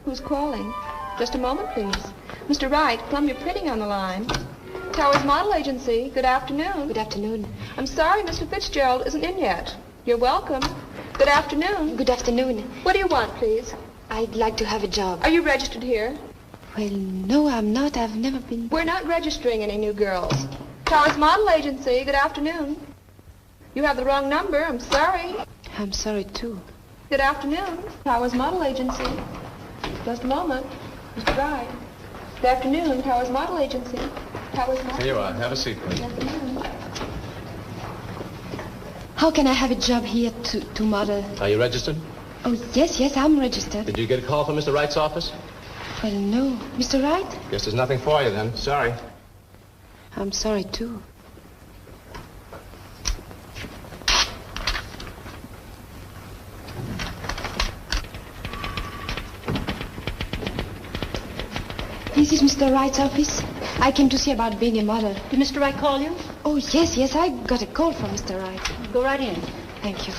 Who's calling? Just a moment, please. Mr. Wright, Columbia Printing on the line. Towers Model Agency. Good afternoon. Good afternoon. I'm sorry Mr. Fitzgerald isn't in yet. You're welcome. Good afternoon. Good afternoon. What do you want, please? I'd like to have a job. Are you registered here? Well, no, I'm not. I've never been... We're not registering any new girls. Towers Model Agency. Good afternoon. You have the wrong number. I'm sorry. I'm sorry, too. Good afternoon. Towers Model Agency. Just a moment. Mr. Wright. Good afternoon. Towers Model Agency. Towers Model... Here you are. Have a seat, please. Good afternoon. How can I have a job here to model? Are you registered? Oh, yes, I'm registered. Did you get a call from Mr. Wright's office? Well, no. Mr. Wright? Guess there's nothing for you then. Sorry. I'm sorry, too. This is Mr. Wright's office. I came to see about being a model. Did Mr. Wright call you? Oh, yes, I got a call from Mr. Wright. Go right in. Thank you.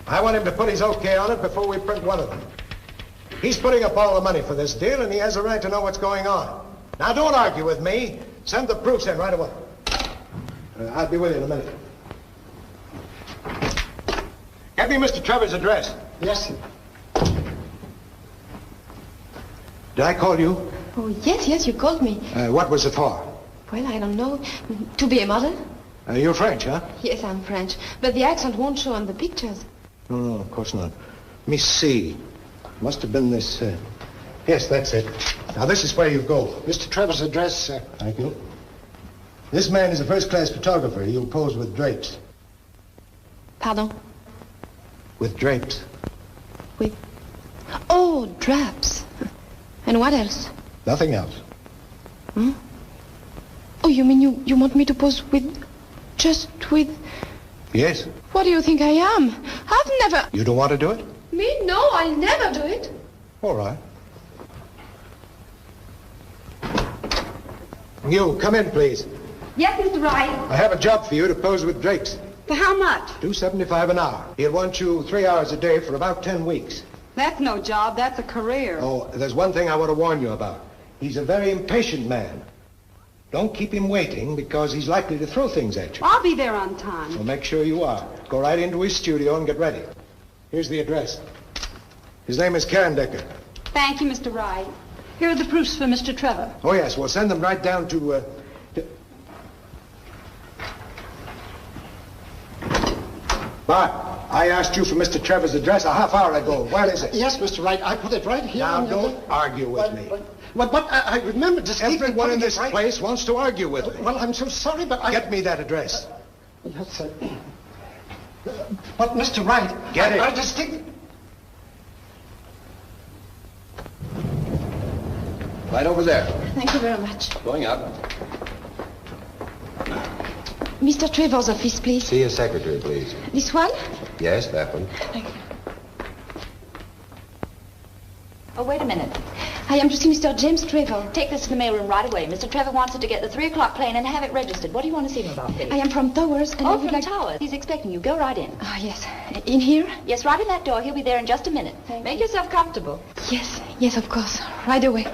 I want him to put his okay on it before we print one of them. He's putting up all the money for this deal, and he has a right to know what's going on. Now, don't argue with me. Send the proofs in right away. I'll be with you in a minute. Get me Mr. Trevor's address. Yes, sir. Did I call you? Oh, yes, you called me. What was it for? Well, I don't know. To be a model? You're French, huh? Yes, I'm French. But the accent won't show on the pictures. No, of course not. Let me see. Must have been this... Yes, that's it. Now, this is where you go. Mr. Trevor's address, sir. Thank you. This man is a first-class photographer. He'll pose with drapes. Pardon? With drapes. With... Oh, drapes. And what else? Nothing else. Hmm? Oh, you mean you want me to pose with... just with... Yes. What do you think I am? I've never... You don't want to do it? Me? No, I'll never do it. All right. You, come in, please. Yes, Mr. Wright. I have a job for you to pose with drapes. For how much? $2.75 an hour. He'll want you 3 hours a day for about 10 weeks. That's no job. That's a career. Oh, there's one thing I want to warn you about. He's a very impatient man. Don't keep him waiting because he's likely to throw things at you. I'll be there on time. So make sure you are. Go right into his studio and get ready. Here's the address. His name is Decker. Thank you, Mr. Wright. Here are the proofs for Mr. Trevor. Oh, yes. We'll send them right down to... Bart, I asked you for Mr. Trevor's address a half hour ago. Where is it? Yes, Mr. Wright. I put it right here. Now, don't argue with me. But I remember just Everyone in this place wants to argue with me. Well, I'm so sorry, but I... Get me that address. Yes, sir. But, Mr. Wright... Get it. I just think... Right over there. Thank you very much. Going up. Mr. Trevor's office, please. See your secretary, please. This one? Yes, that one. Thank you. Oh, wait a minute. I am to see Mr. James Trevor. Take this to the mailroom right away. Mr. Trevor wants her to get the 3 o'clock plane and have it registered. What do you want to see him about, Billy? I am from Towers, and I Oh, would from like... Towers. He's expecting you. Go right in. Ah, yes. In here? Yes, right in that door. He'll be there in just a minute. Make yourself comfortable. Yes, yes, of course. Right away.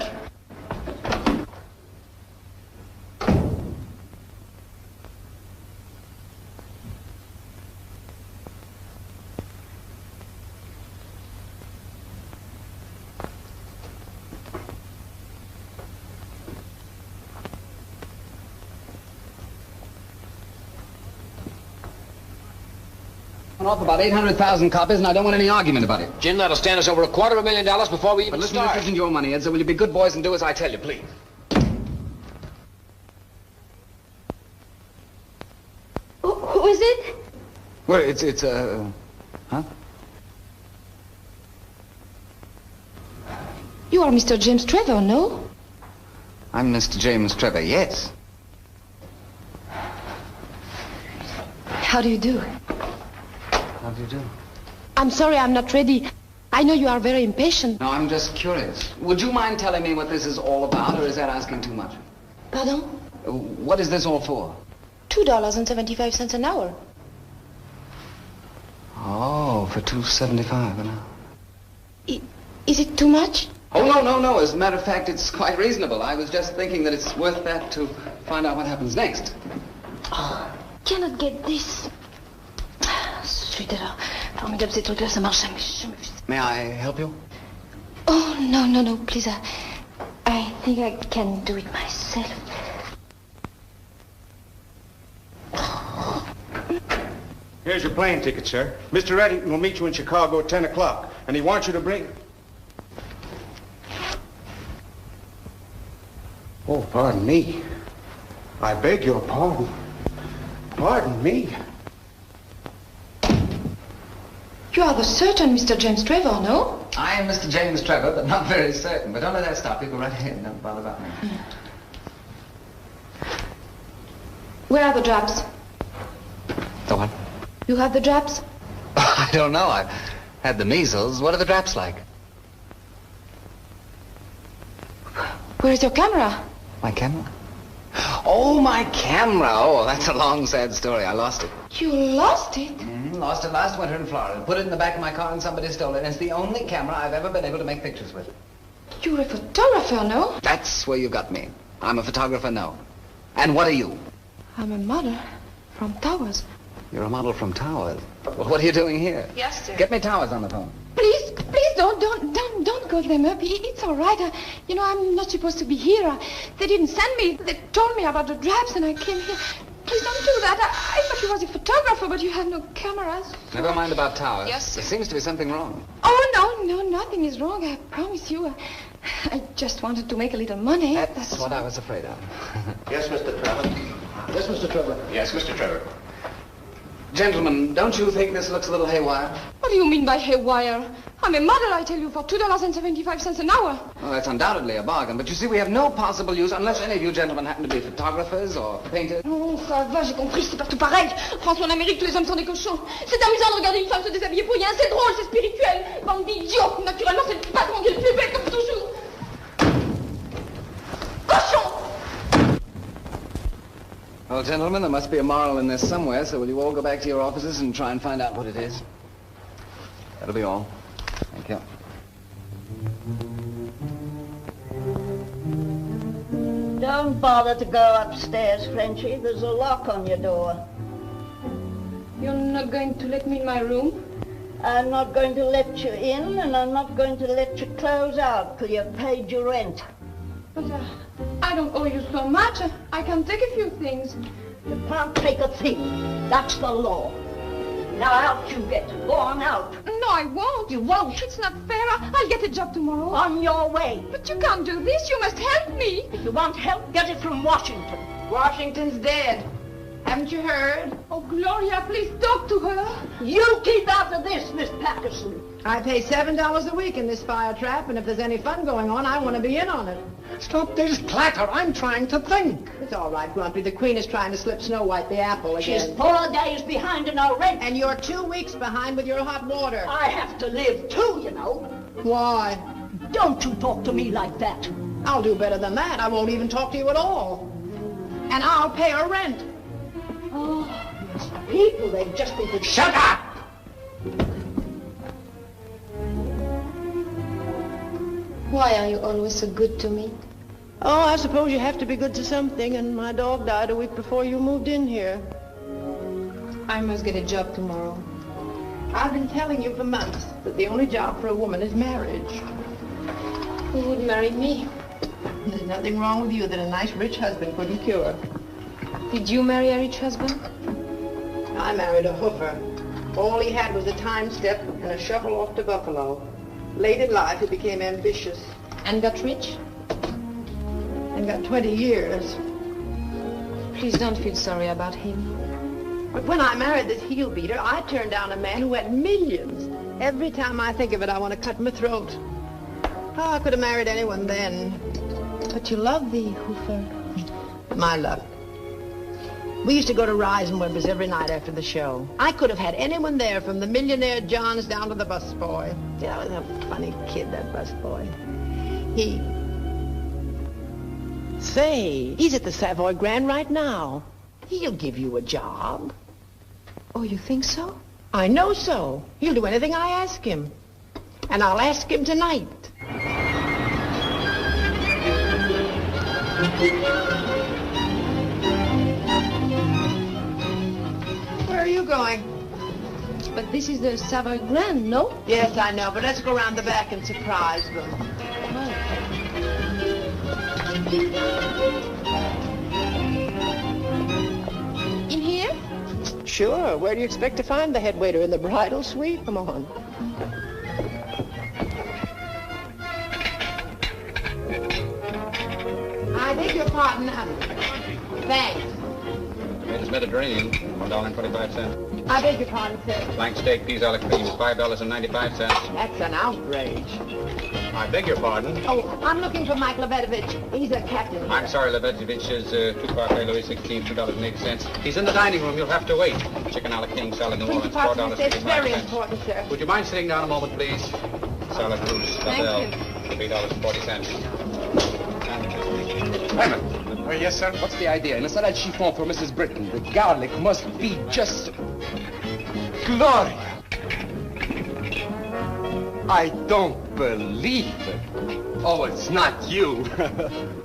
Off about 800,000 copies, and I don't want any argument about it. Jim, that'll stand us over $250,000 before we even But listen, start. this isn't your money, Ed, so will you be good boys and do as I tell you, please? Who is it? Well, it's huh? You are Mr. James Trevor, no? I'm Mr. James Trevor, yes. How do you do? How do you do? I'm sorry, I'm not ready. I know you are very impatient. No, I'm just curious. Would you mind telling me what this is all about, or is that asking too much? Pardon? What is this all for? $2.75 an hour. Oh, for $2.75 an hour. Is it too much? Oh, no. As a matter of fact, it's quite reasonable. I was just thinking that it's worth that to find out what happens next. Oh, cannot get this. Celui-là, formidable ces trucs-là, ça marche jamais. May I help you? Oh, no, please. I think I can do it myself. Here's your plane ticket, sir. Mr. Reddington will meet you in Chicago at 10 o'clock, and he wants you to bring... Oh, pardon me. I beg your pardon. Pardon me. You are the certain Mr. James Trevor, no? I am Mr. James Trevor, but not very certain. But don't let that stop you. Go right ahead. Don't bother about me. Where are the drops? The what? You have the drops? I don't know. I've had the measles. What are the drops like? Where's your camera? My camera? Oh, my camera. Oh, that's a long, sad story. I lost it. You lost it? Lost it last winter in Florida. Put it in the back of my car and somebody stole it. And it's the only camera I've ever been able to make pictures with. You're a photographer, no? That's where you got me. I'm a photographer, no. And what are you? I'm a model from Towers. You're a model from Towers. Well, what are you doing here? Yes, sir. Get me Towers on the phone. Please don't call them up. It's all right. You know, I'm not supposed to be here. They didn't send me. They told me about the drops and I came here. Please don't do that. I thought you was a photographer, but you have no cameras. Never mind about Towers. Yes, sir. There seems to be something wrong. Oh, no, nothing is wrong. I promise you. I just wanted to make a little money. That's what I was afraid of. Yes, Mr. Trevor. Yes, Mr. Trevor. Yes, Mr. Trevor. Gentlemen, don't you think this looks a little haywire? What do you mean by haywire? I'm a model, I tell you, for $2.75 an hour. Well, that's undoubtedly a bargain, but you see, we have no possible use unless any of you gentlemen happen to be photographers or painters. Oh, ça va, j'ai compris, c'est partout pareil. François, en Amérique, tous les hommes sont des cochons. C'est amusant de regarder une femme se déshabiller pour rien, c'est drôle, c'est spirituel. Bande d'idiots, naturellement, c'est le patron qui est le plus bête, comme toujours. Cochon! Well, gentlemen, there must be a moral in this somewhere, so will you all go back to your offices and try and find out what it is? That'll be all. Thank you. Don't bother to go upstairs, Frenchie. There's a lock on your door. You're not going to let me in my room? I'm not going to let you in, and I'm not going to let you close out till you've paid your rent. But I don't owe you so much. I can take a few things. You can't take a thing. That's the law. Now out you get. Go on out. No, I won't. You won't. It's not fair. I'll get a job tomorrow. On your way. But you can't do this. You must help me. If you want help, get it from Washington. Washington's dead. Haven't you heard? Oh, Gloria, please talk to her. You keep out of this, Miss Patterson. I pay $7 a week in this fire trap, and if there's any fun going on, I want to be in on it. Stop this clatter. I'm trying to think. It's all right, Grumpy. The Queen is trying to slip Snow White the apple She's again. 4 days behind in her rent. And you're 2 weeks behind with your hot water. I have to live too, you know. Why? Don't you talk to me like that. I'll do better than that. I won't even talk to you at all. And I'll pay her rent. Oh, these people, they just think it's... Shut up! Why are you always so good to me? Oh, I suppose you have to be good to something, and my dog died a week before you moved in here. I must get a job tomorrow. I've been telling you for months that the only job for a woman is marriage. Who would marry me? There's nothing wrong with you that a nice rich husband couldn't cure. Did you marry a rich husband? I married a hoofer. All he had was a time step and a shovel off to Buffalo. Late in life, he became ambitious. And got rich? And got 20 years. Please don't feel sorry about him. But when I married this heel beater, I turned down a man who had millions. Every time I think of it, I want to cut my throat. Oh, I could have married anyone then. But you love the hoofer. My luck. We used to go to Reisenweber's every night after the show. I could have had anyone there, from the millionaire Johns down to the busboy. Yeah, he was a funny kid, that busboy. Say, he's at the Savoy Grand right now. He'll give you a job. Oh, you think so? I know so. He'll do anything I ask him. And I'll ask him tonight. Where are you going? But this is the Savoy Grand, no? Yes, I know, but let's go around the back and surprise them. In here? Sure. Where do you expect to find the head waiter? In the bridal suite? Come on. I beg your pardon. Thanks. It's Mediterranean, $1.25. I beg your pardon, sir. Blank steak, peas a la cream, $5.95. That's an outrage. I beg your pardon. Oh, I'm looking for Mike Lebetovich. He's a captain here. I'm sorry, Lebetovich is 2 Parfait Louis 16, $2.80. He's in the dining room. You'll have to wait. Chicken a la king, salad New Orleans, $4.35. It's very important, sir. Would you mind sitting down a moment, please? Salad Bruce, Labelle, $3.40. Raymond. Oh, yes, sir? What's the idea? In a salad chiffon for Mrs. Britton, the garlic must be just... Gloria! I don't believe it. Oh, it's not you.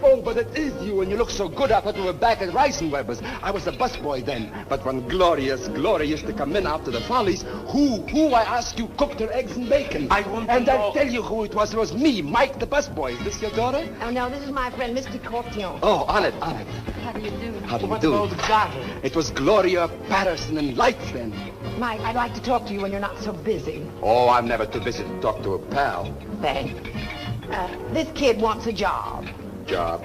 Oh, but it is you, and you look so good. I thought you were back at Reisenweber's. I was a busboy then. But when Gloria used to come in after the Follies, who, I ask you, cooked her eggs and bacon? I want and I'll tell you who it was. It was me, Mike the busboy. Is this your daughter? Oh, no, this is my friend, Mr. Cortion. Oh, on it. How do you do? How do you do? It was Gloria Patterson and Lights then. Mike, I'd like to talk to you when you're not so busy. Oh, I'm never too busy to talk to a pal. Thanks. This kid wants a job. Job?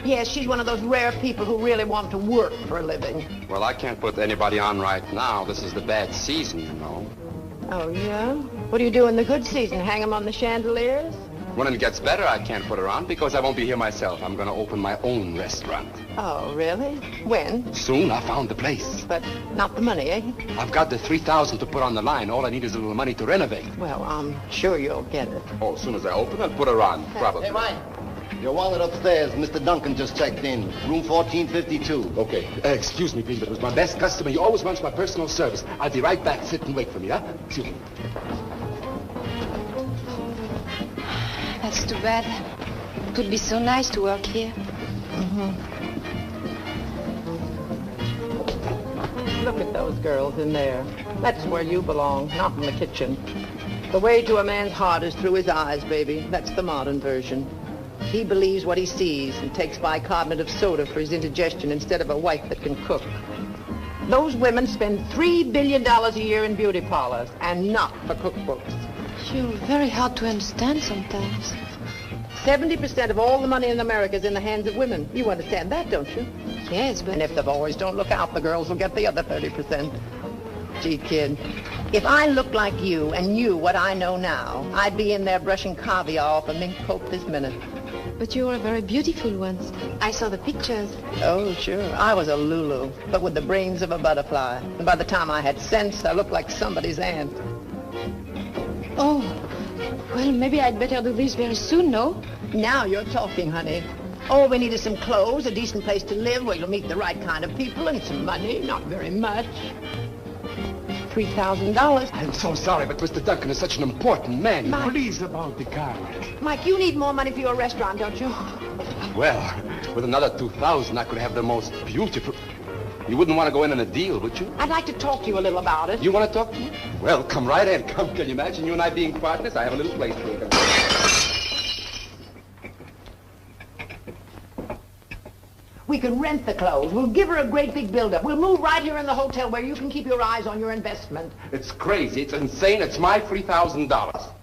Yes, she's one of those rare people who really want to work for a living. Well, I can't put anybody on right now. This is the bad season, you know. Oh, yeah? What do you do in the good season? Hang them on the chandeliers? When it gets better, I can't put her on because I won't be here myself. I'm going to open my own restaurant. Oh, really? When? Soon. I found the place. But not the money, eh? I've got the $3,000 to put on the line. All I need is a little money to renovate. Well, I'm sure you'll get it. Oh, as soon as I open, I'll put her on, probably. Hey, Mike. Your wallet upstairs. Mr. Duncan just checked in. Room 1452. Okay. Excuse me, please, but it was my best customer. He always wants my personal service. I'll be right back. Sit and wait for me, huh? Excuse me. That's too bad. It would be so nice to work here. Look at those girls in there. That's where you belong, not in the kitchen. The way to a man's heart is through his eyes, baby. That's the modern version. He believes what he sees and takes bicarbonate of soda for his indigestion instead of a wife that can cook. Those women spend $3 billion a year in beauty parlors, and not for cookbooks. You're very hard to understand sometimes. 70% of all the money in America is in the hands of women. You understand that, don't you? Yes, but... And if the boys don't look out, the girls will get the other 30%. Gee, kid, if I looked like you and knew what I know now, I'd be in there brushing caviar off a mink coat this minute. But you were very beautiful once. I saw the pictures. Oh, sure. I was a Lulu, but with the brains of a butterfly. And by the time I had sense, I looked like somebody's aunt. Oh, well, maybe I'd better do this very soon, no? Now you're talking, honey. All we need is some clothes, a decent place to live where you'll meet the right kind of people, and some money. Not very much. $3,000. I'm so sorry, but Mr. Duncan is such an important man. Mike. Please about the car. Mike, you need more money for your restaurant, don't you? Well, with another 2,000, I could have the most beautiful... You wouldn't want to go in on a deal, would you? I'd like to talk to you a little about it. You want to talk to me? Well, come right in. Come, can you imagine you and I being partners? I have a little place for you. We can rent the clothes. We'll give her a great big build-up. We'll move right here in the hotel where you can keep your eyes on your investment. It's crazy. It's insane. It's my $3,000.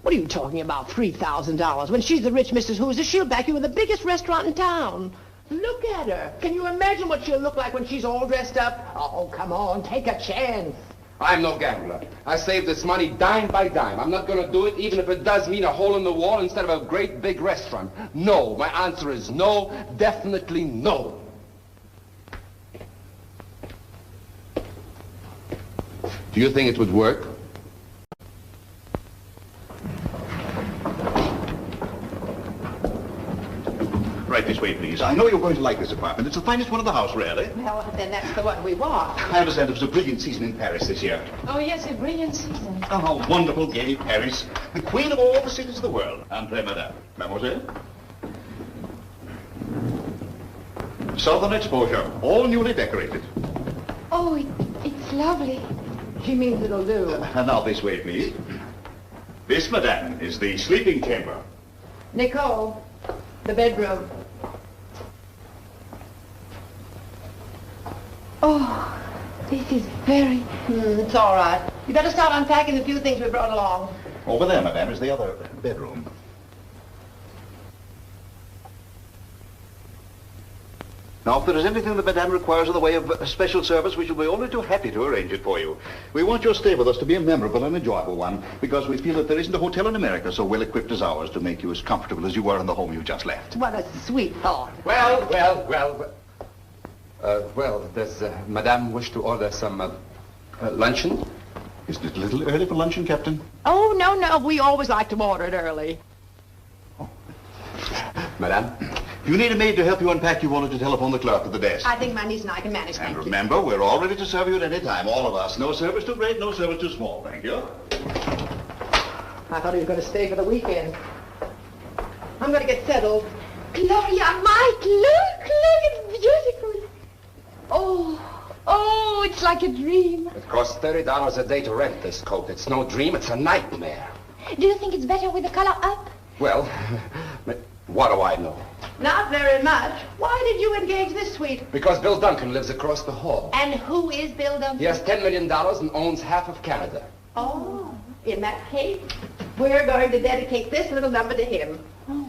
What are you talking about, $3,000? When she's the rich Mrs. Hoosier, she'll back you in the biggest restaurant in town. Look at her. Can you imagine what she'll look like when she's all dressed up? Oh, come on, take a chance. I'm no gambler. I save this money dime by dime. I'm not going to do it even if it does mean a hole in the wall instead of a great big restaurant. No. My answer is no. Definitely no. Do you think it would work? Right this way, please. I know you're going to like this apartment. It's the finest one in the house, really. Well, then that's the one we want. I understand it was a brilliant season in Paris this year. Oh, yes, a brilliant season. Oh, how wonderful, gay Paris. The queen of all the cities of the world. Entree, madame. Mademoiselle? Southern exposure, all newly decorated. Oh, it's lovely. She means it'll do. And now this way, please. This, madame, is the sleeping chamber. Nicole, the bedroom. Oh, this is very... It's all right. You better start unpacking the few things we brought along. Over there, madame, is the other bedroom. Now, if there is anything that Madame requires in the way of special service, we shall be only too happy to arrange it for you. We want your stay with us to be a memorable and enjoyable one, because we feel that there isn't a hotel in America so well equipped as ours to make you as comfortable as you were in the home you just left. What a sweet thought. Well, does Madame wish to order some luncheon? Isn't it a little early for luncheon, Captain? Oh, no. We always like to order it early. Madame? If you need a maid to help you unpack, you wanted to telephone the clerk at the desk. I think my niece and I can manage. And remember, we're all ready to serve you at any time, all of us. No service too great, no service too small. Thank you. I thought he was going to stay for the weekend. I'm going to get settled. Gloria, Mike, look, it's beautiful. Oh, it's like a dream. It costs $30 a day to rent this coat. It's no dream, it's a nightmare. Do you think it's better with the collar up? Well, what do I know? Not very much. Why did you engage this suite? Because Bill Duncan lives across the hall. And who is Bill Duncan? He has $10 million and owns half of Canada. Oh, in that case, we're going to dedicate this little number to him.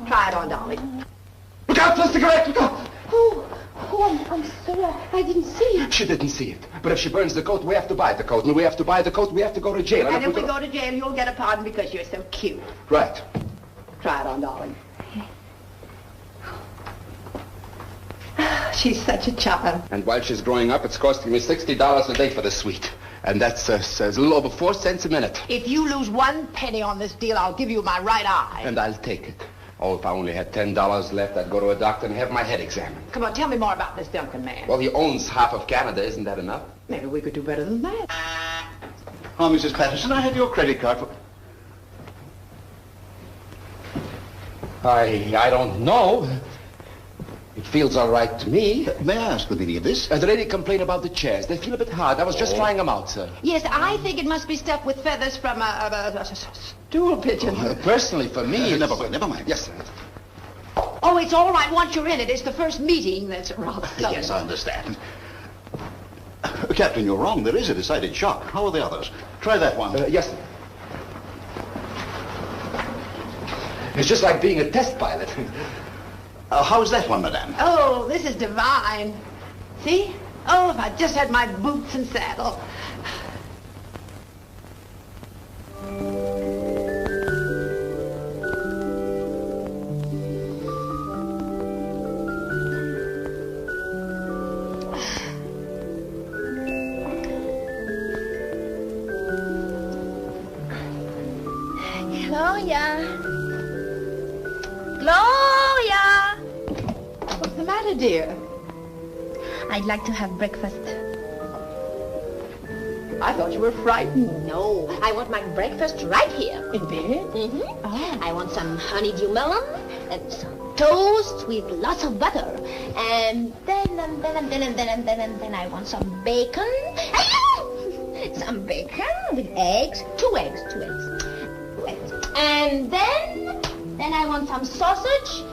Try it on, darling. Look out for the cigarette! Look out! I'm sorry. I didn't see it. She didn't see it. But if she burns the coat, we have to buy the coat. And we have to buy the coat, we have to go to jail. And if we go to jail, you'll get a pardon because you're so cute. Right. Try it on, darling. She's such a child. And while she's growing up, it's costing me $60 a day for the suite. And that's a little over 4 cents a minute. If you lose 1 penny on this deal, I'll give you my right eye. And I'll take it. Oh, if I only had $10 left, I'd go to a doctor and have my head examined. Come on, tell me more about this Duncan man. Well, he owns half of Canada. Isn't that enough? Maybe we could do better than that. Oh, Mrs. Patterson, I have your credit card for... I don't know. It feels all right to me. May I ask the meaning of this? The lady complained about the chairs. They feel a bit hard. I was just trying them out, sir. Yes, I think it must be stuffed with feathers from a stool pigeon. Personally, for me, Never mind. Yes, sir. Oh, it's all right once you're in it. It's the first meeting that's rather... Yes, I understand. Captain, you're wrong. There is a decided shock. How are the others? Try that one. Yes, sir. It's just like being a test pilot. How's that one, madame? Oh, this is divine. See? Oh, if I just had my boots and saddle. Gloria! What's the matter, dear? I'd like to have breakfast. I thought you were frightened. No, I want my breakfast right here. In bed? Mm-hmm. Oh. I want some honeydew melon and some toast with lots of butter. And then I want some bacon. Some bacon with eggs. Two eggs. And then I want some sausage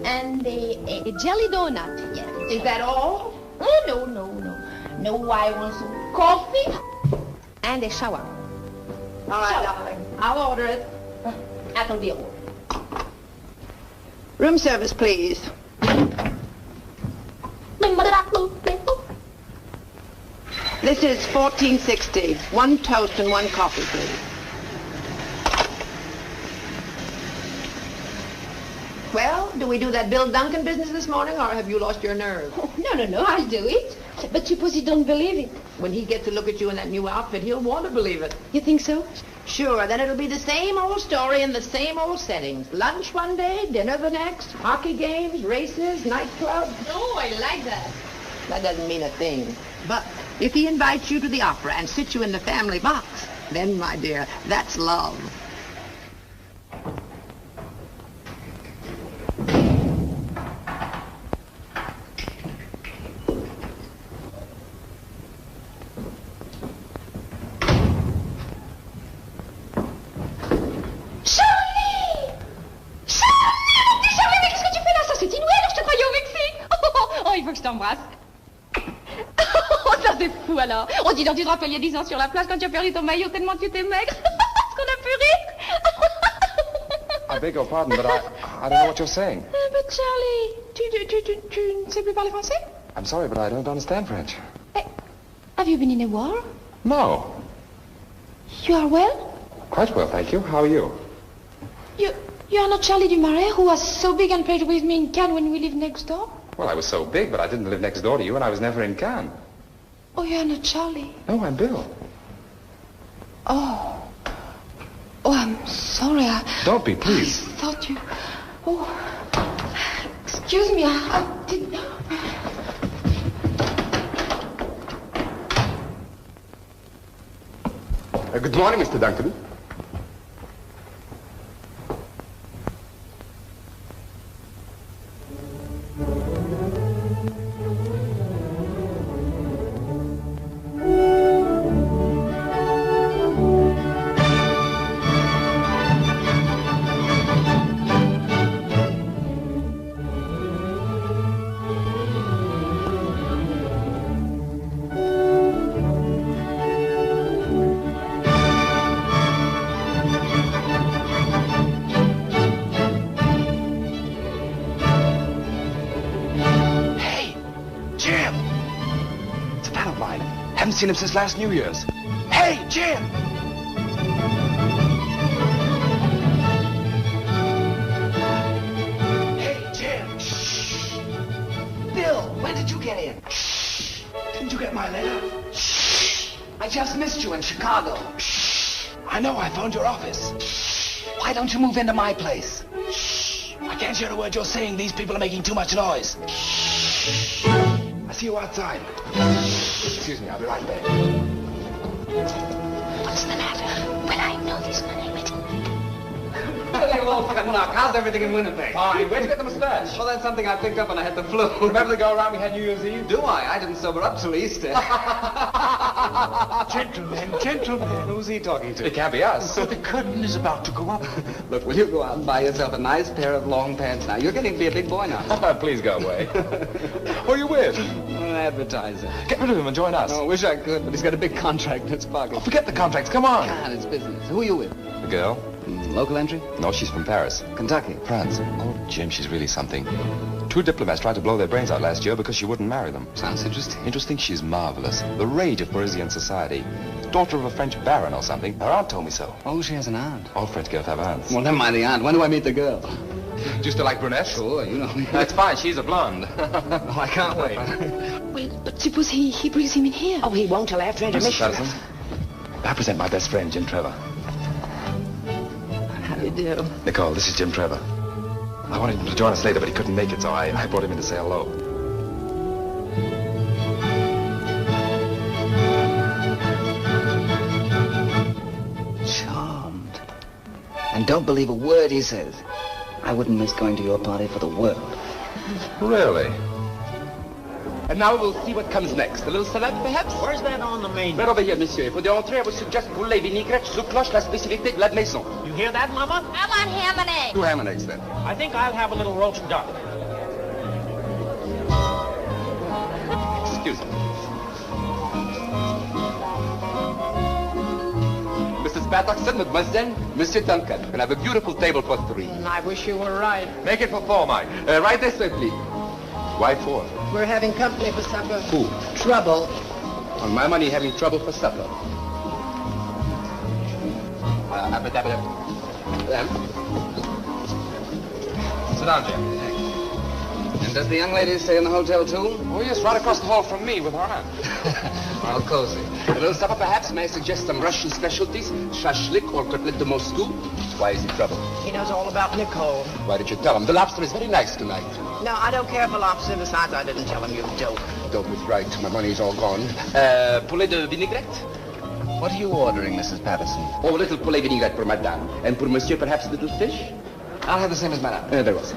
and a jelly donut. Yes. Is that all? Oh, no. No, I want some coffee and a shower. All right, darling. I'll order it. That'll be all. Room service, please. This is 1460. One toast and one coffee, please. Well, do we do that Bill Duncan business this morning, or have you lost your nerve? Oh, no, I'll do it. But suppose you don't believe it. When he gets to look at you in that new outfit, he'll want to believe it. You think so? Sure, then it'll be the same old story in the same old settings. Lunch one day, dinner the next, hockey games, races, nightclubs. No, I like that. That doesn't mean a thing. But if he invites you to the opera and sits you in the family box, then, my dear, that's love. T'embrasse. Oh, ça c'est fou alors. Oh, dis donc, tu te rappelles il y a 10 ans sur la plage quand tu as perdu ton maillot tellement tu étais maigre. Est-ce qu'on a pu rire? I beg your pardon, but I don't know what you're saying. But Charlie, tu ne sais plus parler français? I'm sorry, but I don't understand French. Have you been in a war? No. You are well? Quite well, thank you. How are you? You are not Charlie Dumaret, who was so big and played with me in Cannes when we lived next door? Well, I was so big, but I didn't live next door to you, and I was never in Cannes. Oh, you're not Charlie? No, I'm Bill. Oh, I'm sorry. Don't be, please. I thought you... Oh, excuse me, I didn't... Good morning, Mr. Duncan. Seen him since last New Year's. Hey, Jim! Hey, Jim! Shh! Bill, when did you get in? Shh! Didn't you get my letter? Shh! I just missed you in Chicago. Shh! I know, I phoned your office. Shh! Why don't you move into my place? Shh! I can't hear a word you're saying. These people are making too much noise. Shh! I see you outside. Excuse me, I'll be right back. What's the matter? Well, I know this man. Hello, knock. How's everything in Winnipeg? Fine. Where'd you get the mustache? Well, that's something I picked up when I had the flu. Remember the go-around we had New Year's Eve? Do I? I didn't sober up till Easter. Gentlemen. Who's he talking to? It can't be us. So the curtain is about to go up. Look, will you go out and buy yourself a nice pair of long pants now? You're getting to be a big boy now. Please go away. Who are you with? An advertiser. Get rid of him and join us. Oh, I wish I could, but he's got a big contract in his pocket. Oh, forget the contracts. Come on. God, it's business. Who are you with? The girl? Local entry? No, she's from Paris. Kentucky? France. Oh, Jim, she's really something. 2 diplomats tried to blow their brains out last year because she wouldn't marry them. Sounds interesting. Interesting? She's marvelous. The rage of Parisian society. Daughter of a French baron or something. Her aunt told me so. Oh, she has an aunt. All French girls have aunts. Well, never mind the aunt. When do I meet the girl? Do you still like brunettes? Sure, you know me. That's fine. She's a blonde. Oh, I can't wait. Well, but suppose he brings him in here. Oh, he won't till after intermission. Mrs. Patterson, I present my best friend, Jim Trevor. How do you do? Nicole, this is Jim Trevor. I wanted him to join us later, but he couldn't make it, so I brought him in to say hello. Charmed. And don't believe a word he says. I wouldn't miss going to your party for the world. Really? And now we'll see what comes next. A little salad, perhaps? Where's that on the menu? Right over here, monsieur. For the entrée, I would suggest poulet vinaigrette sous cloche, la spécialité de la maison. You hear that, Mama? I want ham and eggs. 2 ham and eggs, then. I think I'll have a little roast duck. Excuse me. Mrs. Patterson, mademoiselle, Monsieur Duncan. We'll have a beautiful table for 3. I wish you were right. Make it for 4, Mike. Right this way, please. Why 4? We're having company for supper. Who? Trouble. On my money, having trouble for supper. Sit down, Jim. And does the young lady stay in the hotel, too? Oh, yes, right across the hall from me with her aunt. How cozy. A little supper, perhaps. May I suggest some Russian specialties? Shashlik or cutlet de Moscow? Why is he trouble? He knows all about Nicole. Why did you tell him? The lobster is very nice tonight. No, I don't care for lobster. Besides, I didn't tell him, you dope. Dope is right. My money's all gone. Poulet de vinaigrette? What are you ordering, Mrs. Patterson? Oh, a little poulet vinaigrette for madame. And for monsieur, perhaps a little fish? I'll have the same as madame. Very well, sir.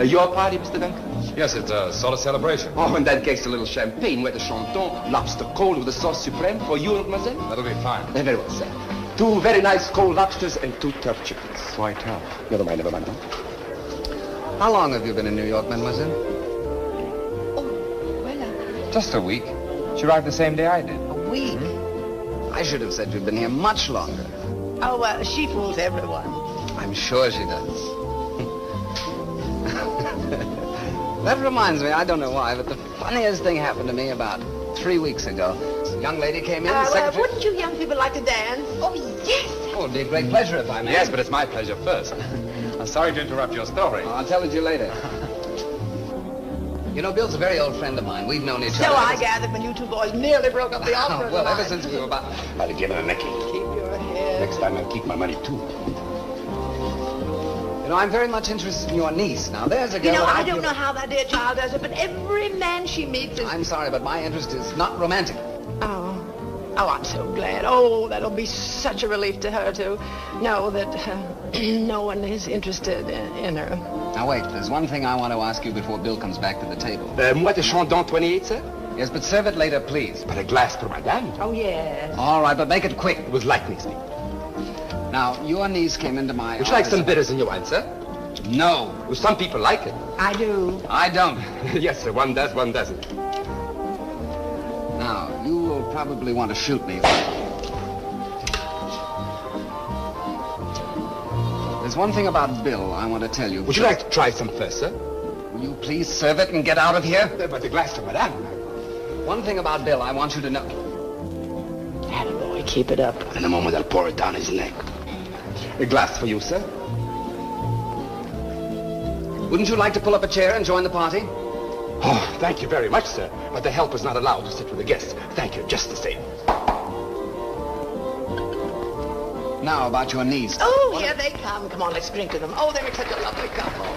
Your party, Mr. Duncan? Yes, it's a sort of celebration. Oh, in that case, a little champagne, wet de chanton, lobster cold with a sauce supreme for you, mademoiselle? That'll be fine. Very well, sir. 2 very nice cold lobsters and 2 turf chickens. Why tough? Never mind, never mind. How long have you been in New York, mademoiselle? Just a week. She arrived the same day I did. A week? I should have said you'd been here much longer. Oh, well, she fools everyone. I'm sure she does. That reminds me, I don't know why, but the funniest thing happened to me about 3 weeks ago. This young lady came in, secretary... Wouldn't you young people like to dance? Oh, yes. Oh, it'd be a great pleasure if I may. Yes, but it's my pleasure first. I'm sorry to interrupt your story. I'll tell it to you later. You know, Bill's a very old friend of mine. We've known each other. So I gathered when you 2 boys nearly broke up the opera. Well, ever since we were about... I'll give her a necky. Keep your head. Next time I'll keep my money, too. You know, I'm very much interested in your niece. Now, there's a girl... You know, I don't know how that dear child does it, but every man she meets is... I'm sorry, but my interest is not romantic. Oh. Oh, I'm so glad. Oh, that'll be such a relief to her to know that no one is interested in her. Now, wait. There's one thing I want to ask you before Bill comes back to the table. Moët de Chandon 28, sir? Yes, but serve it later, please. But a glass for madame. Oh, yes. All right, but make it quick. It was lightning speed. Now, your niece came into my Would you like some bitters in your wine, sir? No. Well, some people like it. I do. I don't. Yes, sir. One does, one doesn't. Now, you will probably want to shoot me. There's one thing about Bill I want to tell you. Would you like to try some first, sir? Will you please serve it and get out of here? But the glass for madame. One thing about Bill I want you to know. Attaboy, keep it up. In a moment, I'll pour it down his neck. A glass for you, sir. Wouldn't you like to pull up a chair and join the party? Oh, thank you very much, sir. But the helper's not allowed to sit with the guests. Thank you, just the same. Now, about your niece. Oh, here they come. Come on, let's drink to them. Oh, they're such a lovely couple.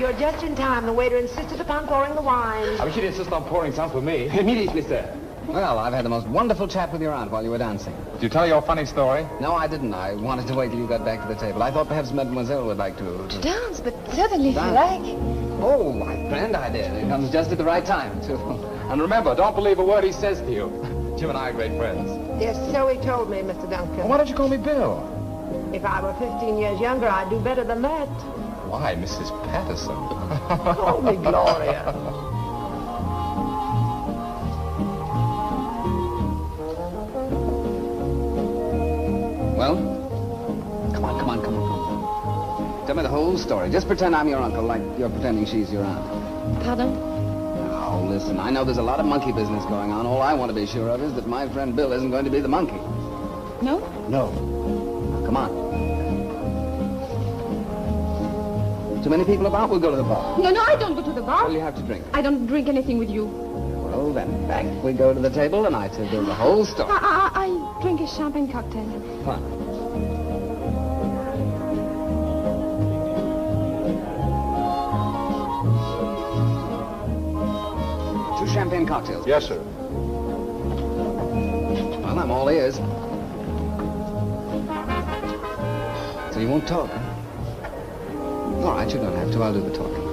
You're just in time. The waiter insisted upon pouring the wine. I wish you'd insist on pouring some for me. Immediately, sir. Well, I've had the most wonderful chat with your aunt while you were dancing. Did you tell your funny story? No, I didn't. I wanted to wait till you got back to the table. I thought perhaps mademoiselle would like to Dance, but certainly if you like. Oh, my grand idea. It comes just at the right time, too. And remember, don't believe a word he says to you. Jim and I are great friends. Yes, so he told me, Mr. Duncan. Well, why don't you call me Bill? If I were 15 years younger, I'd do better than that. Why, Mrs. Patterson? Call me Gloria. Well? Come on. Tell me the whole story. Just pretend I'm your uncle, like you're pretending she's your aunt. Pardon? Oh, listen, I know there's a lot of monkey business going on. All I want to be sure of is that my friend Bill isn't going to be the monkey. No? No. Come on. Too many people about? We'll go to the bar. No, I don't go to the bar. What do you have to drink? I don't drink anything with you. Well, then, back we go to the table, and I tell Bill the whole story. I drink a champagne cocktail. Fine. Champagne cocktails. Yes, sir. Well, I'm all ears. So you won't talk, huh? All right, you don't have to. I'll do the talking.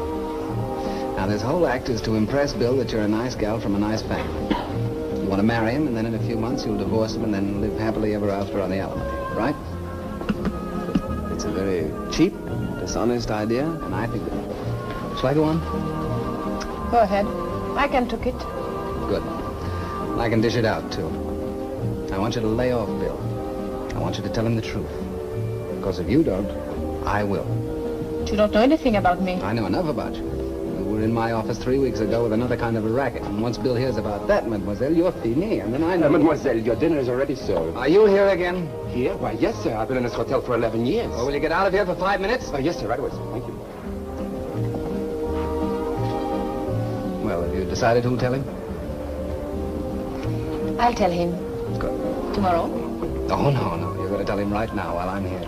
Now, this whole act is to impress Bill that you're a nice gal from a nice family. You want to marry him, and then in a few months you'll divorce him and then live happily ever after on the alimony, right? It's a very cheap, dishonest idea, and I think that... Shall I go on? Go ahead. I can took it. Good. I can dish it out, too. I want you to lay off Bill. I want you to tell him the truth. Because if you don't, I will. You don't know anything about me. I know enough about you. You were in my office 3 weeks ago with another kind of a racket. And once Bill hears about that, mademoiselle, you're fini. And then I know... Mademoiselle, your dinner is already served. Are you here again? Here? Why, yes, sir. I've been in this hotel for 11 years. Oh, will you get out of here for 5 minutes? Yes, sir. Right away, sir. Thank you. Well, have you decided who'll tell him? I'll tell him. Good. Tomorrow? Oh, no. You're going to tell him right now while I'm here.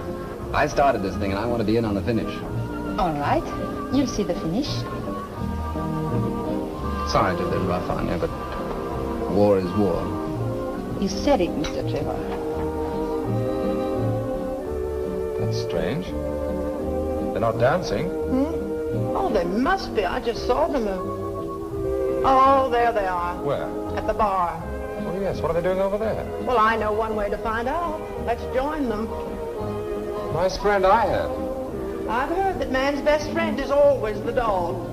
I started this thing, and I want to be in on the finish. All right. You'll see the finish. Sorry to be rough on you, but war is war. You said it, Mr. Trevor. That's strange. They're not dancing. Oh, they must be. I just saw them. Oh, there they are. Where? At the bar. Oh, yes. What are they doing over there? Well, I know one way to find out. Let's join them. Nice friend I have. I've heard that man's best friend is always the dog.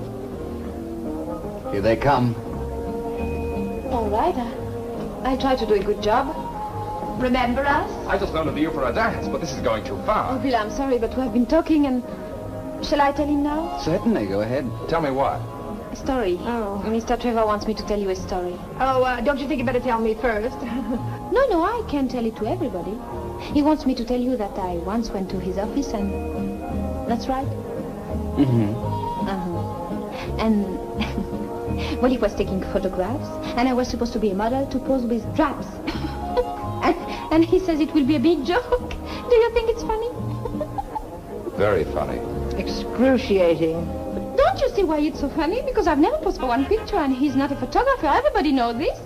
Here they come. All right. I'll try to do a good job. Remember us? I just wanted you for a dance, but this is going too Oh, far. Bill, I'm sorry, but we have been talking and... Shall I tell him now? Certainly. Go ahead. Tell me what? A story. Oh. Mr. Trevor wants me to tell you a story. Oh, don't you think you better tell me first? No, I can't tell it to everybody. He wants me to tell you that I once went to his office and... That's right? Mm-hmm. And... well, he was taking photographs, and I was supposed to be a model to pose with straps. and he says it will be a big joke. Do you think it's funny? Very funny. Excruciating. Don't you see why it's so funny? Because I've never posed for one picture, and he's not a photographer. Everybody knows this.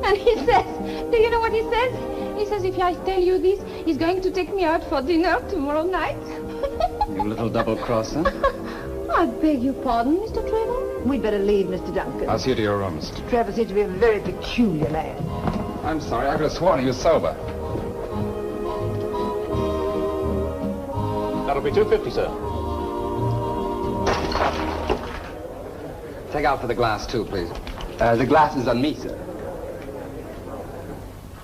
and he says, do you know what he says? He says if I tell you this, he's going to take me out for dinner tomorrow night. You little double-crosser. I beg your pardon, Mr. Trevor. We'd better leave, Mr. Duncan. I'll see you to your rooms. Mr. Trevor seems to be a very peculiar man. I'm sorry. I could have sworn he was sober. That'll be $2.50, sir. Take out for the glass, too, please. The glass is on me, sir.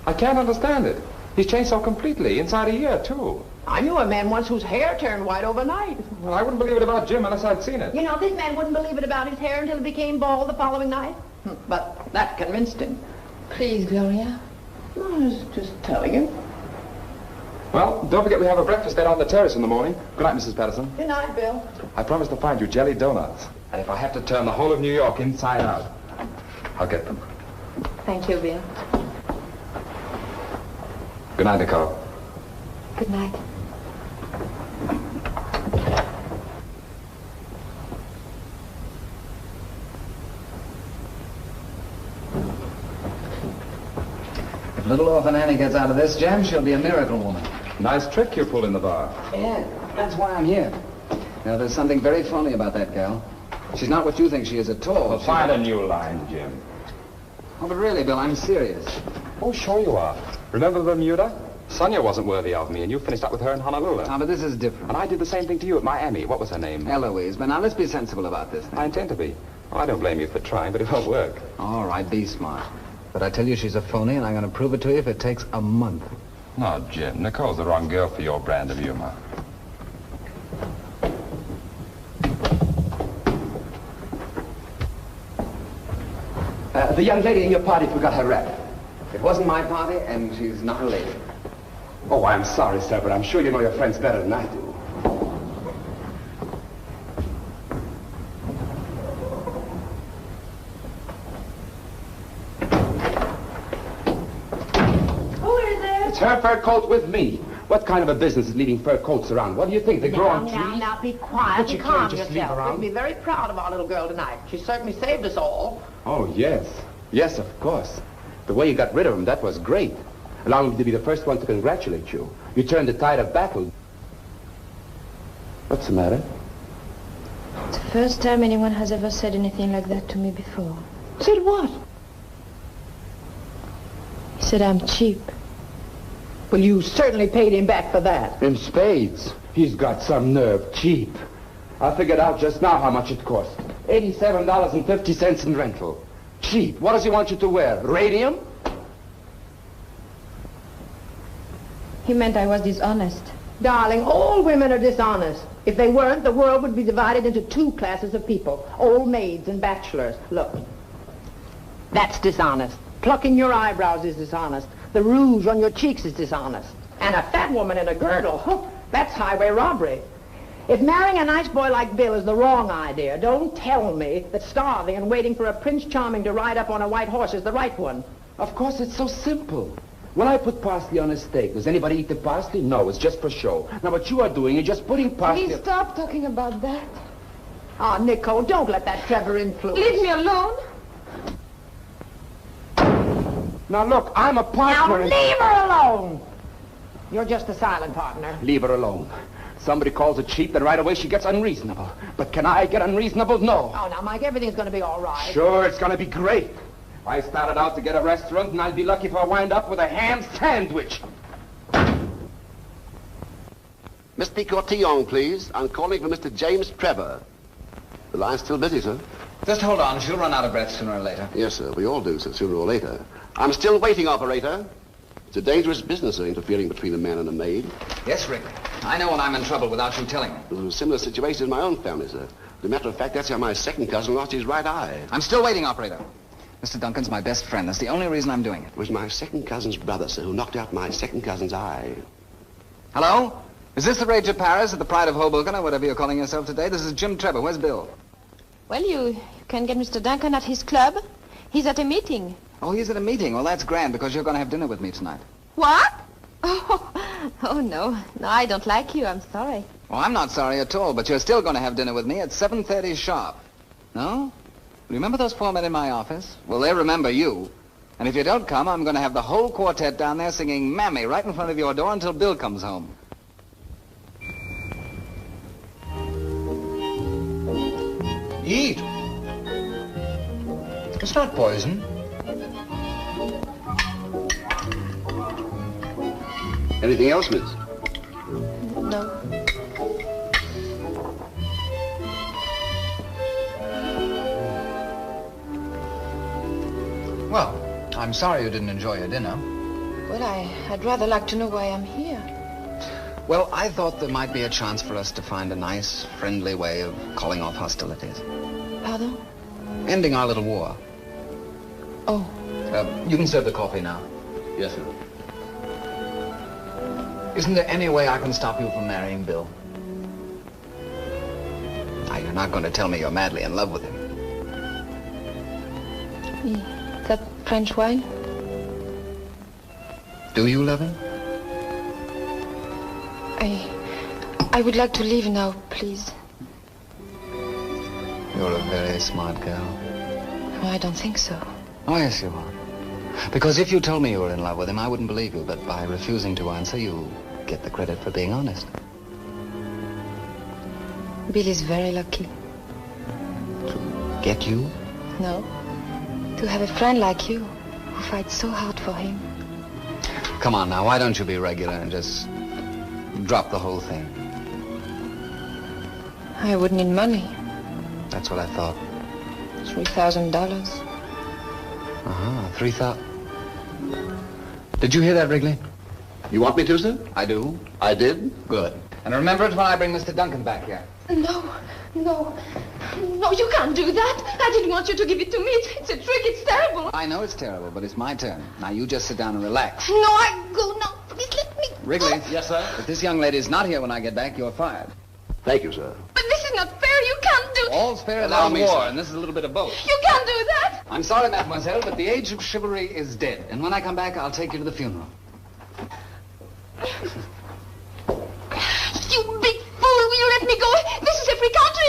I can't understand it. He's changed so completely, inside a year, too. I knew a man once whose hair turned white overnight. Well, I wouldn't believe it about Jim unless I'd seen it. You know, this man wouldn't believe it about his hair until it became bald the following night. But that convinced him. Please, Gloria. I was just telling him. Well, don't forget we have a breakfast date on the terrace in the morning. Good night, Mrs. Patterson. Good night, Bill. I promise to find you jelly donuts. And if I have to turn the whole of New York inside out, I'll get them. Thank you, Bill. Good night, Nicole. Good night. If little orphan Annie gets out of this jam, she'll be a miracle woman. Nice trick you pulled in the bar. Yeah, that's why I'm here. Now, there's something very funny about that gal. She's not what you think she is at all. Well, find a new line, Jim. Oh, but really, Bill, I'm serious. Oh, sure you are. Remember Bermuda? Sonia wasn't worthy of me, and you finished up with her in Honolulu. Ah, but this is different. And I did the same thing to you at Miami. What was her name? Eloise. But now let's be sensible about this thing. I intend to be. Oh, I don't blame you for trying, but it won't work. All right, be smart. But I tell you she's a phony, and I'm going to prove it to you if it takes a month. No, Jim. Nicole's the wrong girl for your brand of humor. The young lady in your party forgot her wrap. It wasn't my party, and she's not a lady. Oh, I'm sorry, sir, but I'm sure you know your friends better than I do. Who is there? It's her fur coat with me. What kind of a business is leaving fur coats around? What do you think? They grow on trees? Now, be quiet. But you Calm can't just leave yourself. her out. We'll be very proud of our little girl tonight. She certainly saved us all. Oh, yes. Yes, of course. The way you got rid of him, that was great. Allow me to be the first one to congratulate you. You turned the tide of battle. What's the matter? It's the first time anyone has ever said anything like that to me before. Said what? He said I'm cheap. Well, you certainly paid him back for that. In spades. He's got some nerve. Cheap. I figured out just now how much it cost. $87.50 in rental. Cheap. What does he want you to wear? Radium? He meant I was dishonest. Darling, all women are dishonest. If they weren't, the world would be divided into two classes of people, old maids and bachelors. Look, that's dishonest. Plucking your eyebrows is dishonest. The rouge on your cheeks is dishonest. And a fat woman in a girdle, that's highway robbery. If marrying a nice boy like Bill is the wrong idea, don't tell me that starving and waiting for a Prince Charming to ride up on a white horse is the right one. Of course, it's so simple. When I put parsley on a steak, does anybody eat the parsley? No, it's just for show. Now, what you are doing is just putting parsley... Please stop talking about that. Ah, Nicole, don't let that Trevor influence. Leave me alone. Now, look, I'm a partner... Now, leave her alone! You're just a silent partner. Leave her alone. Somebody calls her cheap, then right away she gets unreasonable. But can I get unreasonable? No. Oh, now, Mike, everything's going to be all right. Sure, it's going to be great. I started out to get a restaurant, and I'll be lucky if I wind up with a ham sandwich. Mr. Cotillon, please. I'm calling for Mr. James Trevor. The line's still busy, sir. Just hold on. She'll run out of breath sooner or later. Yes, sir. We all do, sir, sooner or later. I'm still waiting, operator. It's a dangerous business, sir, interfering between a man and a maid. Yes, Rick. I know when I'm in trouble without you telling me. It was a similar situation in my own family, sir. As a matter of fact, that's how my second cousin lost his right eye. I'm still waiting, operator. Mr. Duncan's my best friend. That's the only reason I'm doing it. It was my second cousin's brother, sir, who knocked out my second cousin's eye. Hello? Is this the Rage of Paris, or the Pride of Hoboken, or whatever you're calling yourself today? This is Jim Trevor. Where's Bill? Well, you can get Mr. Duncan at his club. He's at a meeting. Oh, he's at a meeting. Well, that's grand, because you're going to have dinner with me tonight. What? Oh, no. No, I don't like you. I'm sorry. Well, I'm not sorry at all, but you're still going to have dinner with me at 7:30 sharp. No? Remember those four men in my office? Well, they remember you. And if you don't come, I'm going to have the whole quartet down there singing Mammy right in front of your door until Bill comes home. Eat. It's not poison. Anything else, miss? No. Well, I'm sorry you didn't enjoy your dinner. Well, I'd rather like to know why I'm here. Well, I thought there might be a chance for us to find a nice, friendly way of calling off hostilities. Pardon? Ending our little war. Oh. You can serve the coffee now. Yes, sir. Isn't there any way I can stop you from marrying Bill? Now, you're not going to tell me you're madly in love with him. That French wine? Do you love him? I would like to leave now, please. You're a very smart girl. No, I don't think so. Oh, yes, you are. Because if you told me you were in love with him, I wouldn't believe you. But by refusing to answer, you get the credit for being honest. Bill is very lucky. get you? No. To have a friend like you who fights so hard for him. Come on now, why don't you be regular and just drop the whole thing? I would need money. That's what I thought. $3,000. Uh-huh, 3,000. Did you hear that, Wrigley? You want me to, sir? I do. I did? Good. And remember it when I bring Mr. Duncan back here. No, you can't do that. I didn't want you to give it to me. It's a trick. It's terrible. I know it's terrible, but it's my turn. Now you just sit down and relax. No, I go now. Please let me. Wrigley. Yes, sir? If this young lady is not here when I get back, you're fired. Thank you, sir. But this is not fair. You can't do. All's fair in Allow love me, war, sir. and this is a little bit of both. You can't do that. I'm sorry, mademoiselle, but the age of chivalry is dead. And when I come back, I'll take you to the funeral. You big fool. Will you let me go? This is a free country.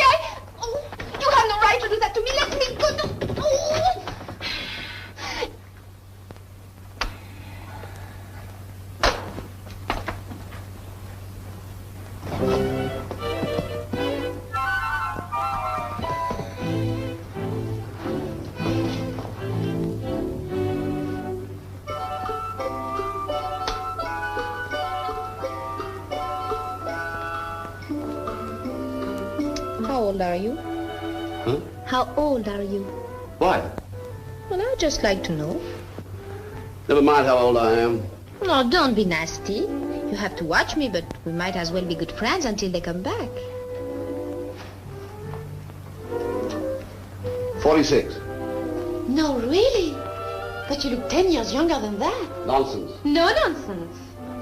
Oh, you have no right to do that to me. Let me go. No. Oh. How old are you? Huh? How old are you? Why? Well, I'd just like to know. Never mind how old I am. No, don't be nasty. You have to watch me, but we might as well be good friends until they come back. 46. No, really? But you look 10 years younger than that. Nonsense. No nonsense.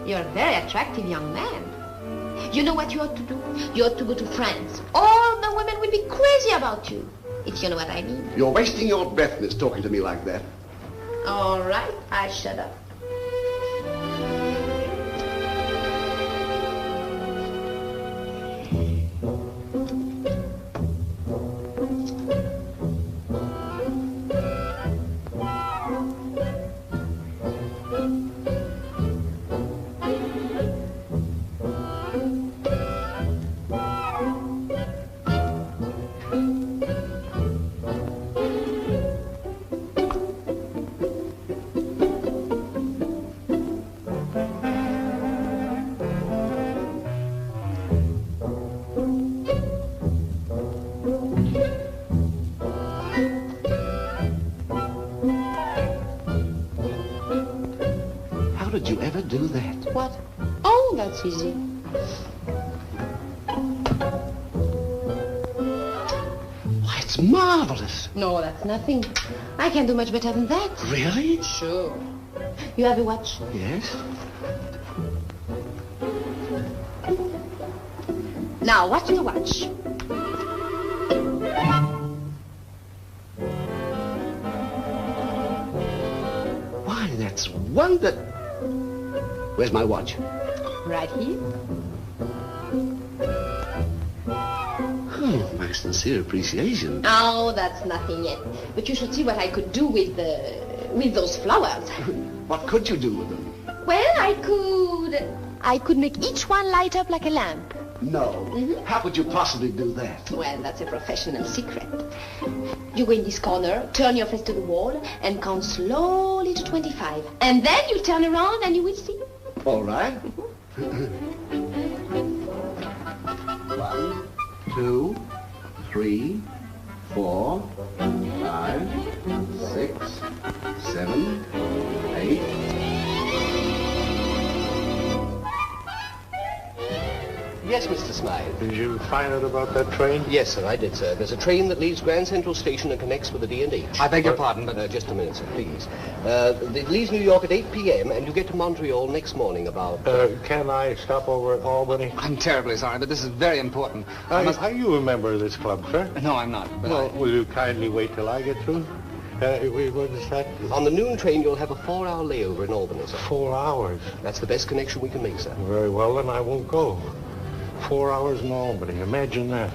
You're a very attractive young man. You know what you ought to do? You ought to go to France. All the women will be crazy about you, if you know what I mean. You're wasting your breath, miss, talking to me like that. All right, I shut up. How did you ever do that? What? Oh, that's easy. Why, it's marvelous. No, that's nothing. I can do much better than that. Really? Sure. You have a watch? Yes. Now, what's your watch? Why, that's wonder... Where's my watch? Right here. Oh, my sincere appreciation. Oh, that's nothing yet. But you should see what I could do with those flowers. What could you do with them? Well, I could make each one light up like a lamp. No. How could you possibly do that? Well, that's a professional secret. You go in this corner, turn your face to the wall, and count slowly to 25. And then you turn around and you will see. All right. 1, 2, 3, 4, 5, 6, 7, 8. Yes, Mr. Smythe. Did you find out about that train? Yes, sir, I did, sir. There's a train that leaves Grand Central Station and connects with the D&H. I beg your pardon, but... just a minute, sir, please. It leaves New York at 8 p.m. and you get to Montreal next morning about... Can I stop over at Albany? I'm terribly sorry, but this is very important. Are you a member of this club, sir? No, I'm not. But Well, will you kindly wait till I get through? What is that? On the noon train, you'll have a 4-hour layover in Albany, sir. 4 hours? That's the best connection we can make, sir. Very well, then I won't go. 4 hours in Albany. Imagine that.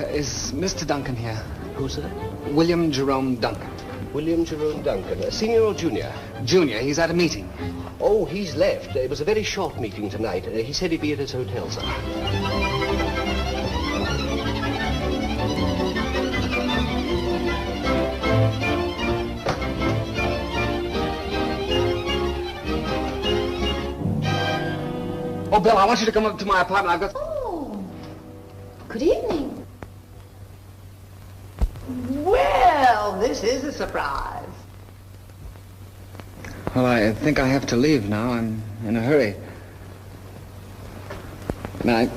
Is Mr. Duncan here? Who, sir? William Jerome Duncan. William Jerome Duncan. Senior or junior? Junior. He's at a meeting. Oh, he's left. It was a very short meeting tonight. He said he'd be at his hotel, sir. Oh, Bill, I want you to come up to my apartment. I've got... Oh, good evening. Well, this is a surprise. Well, I think I have to leave now. I'm in a hurry. Good night.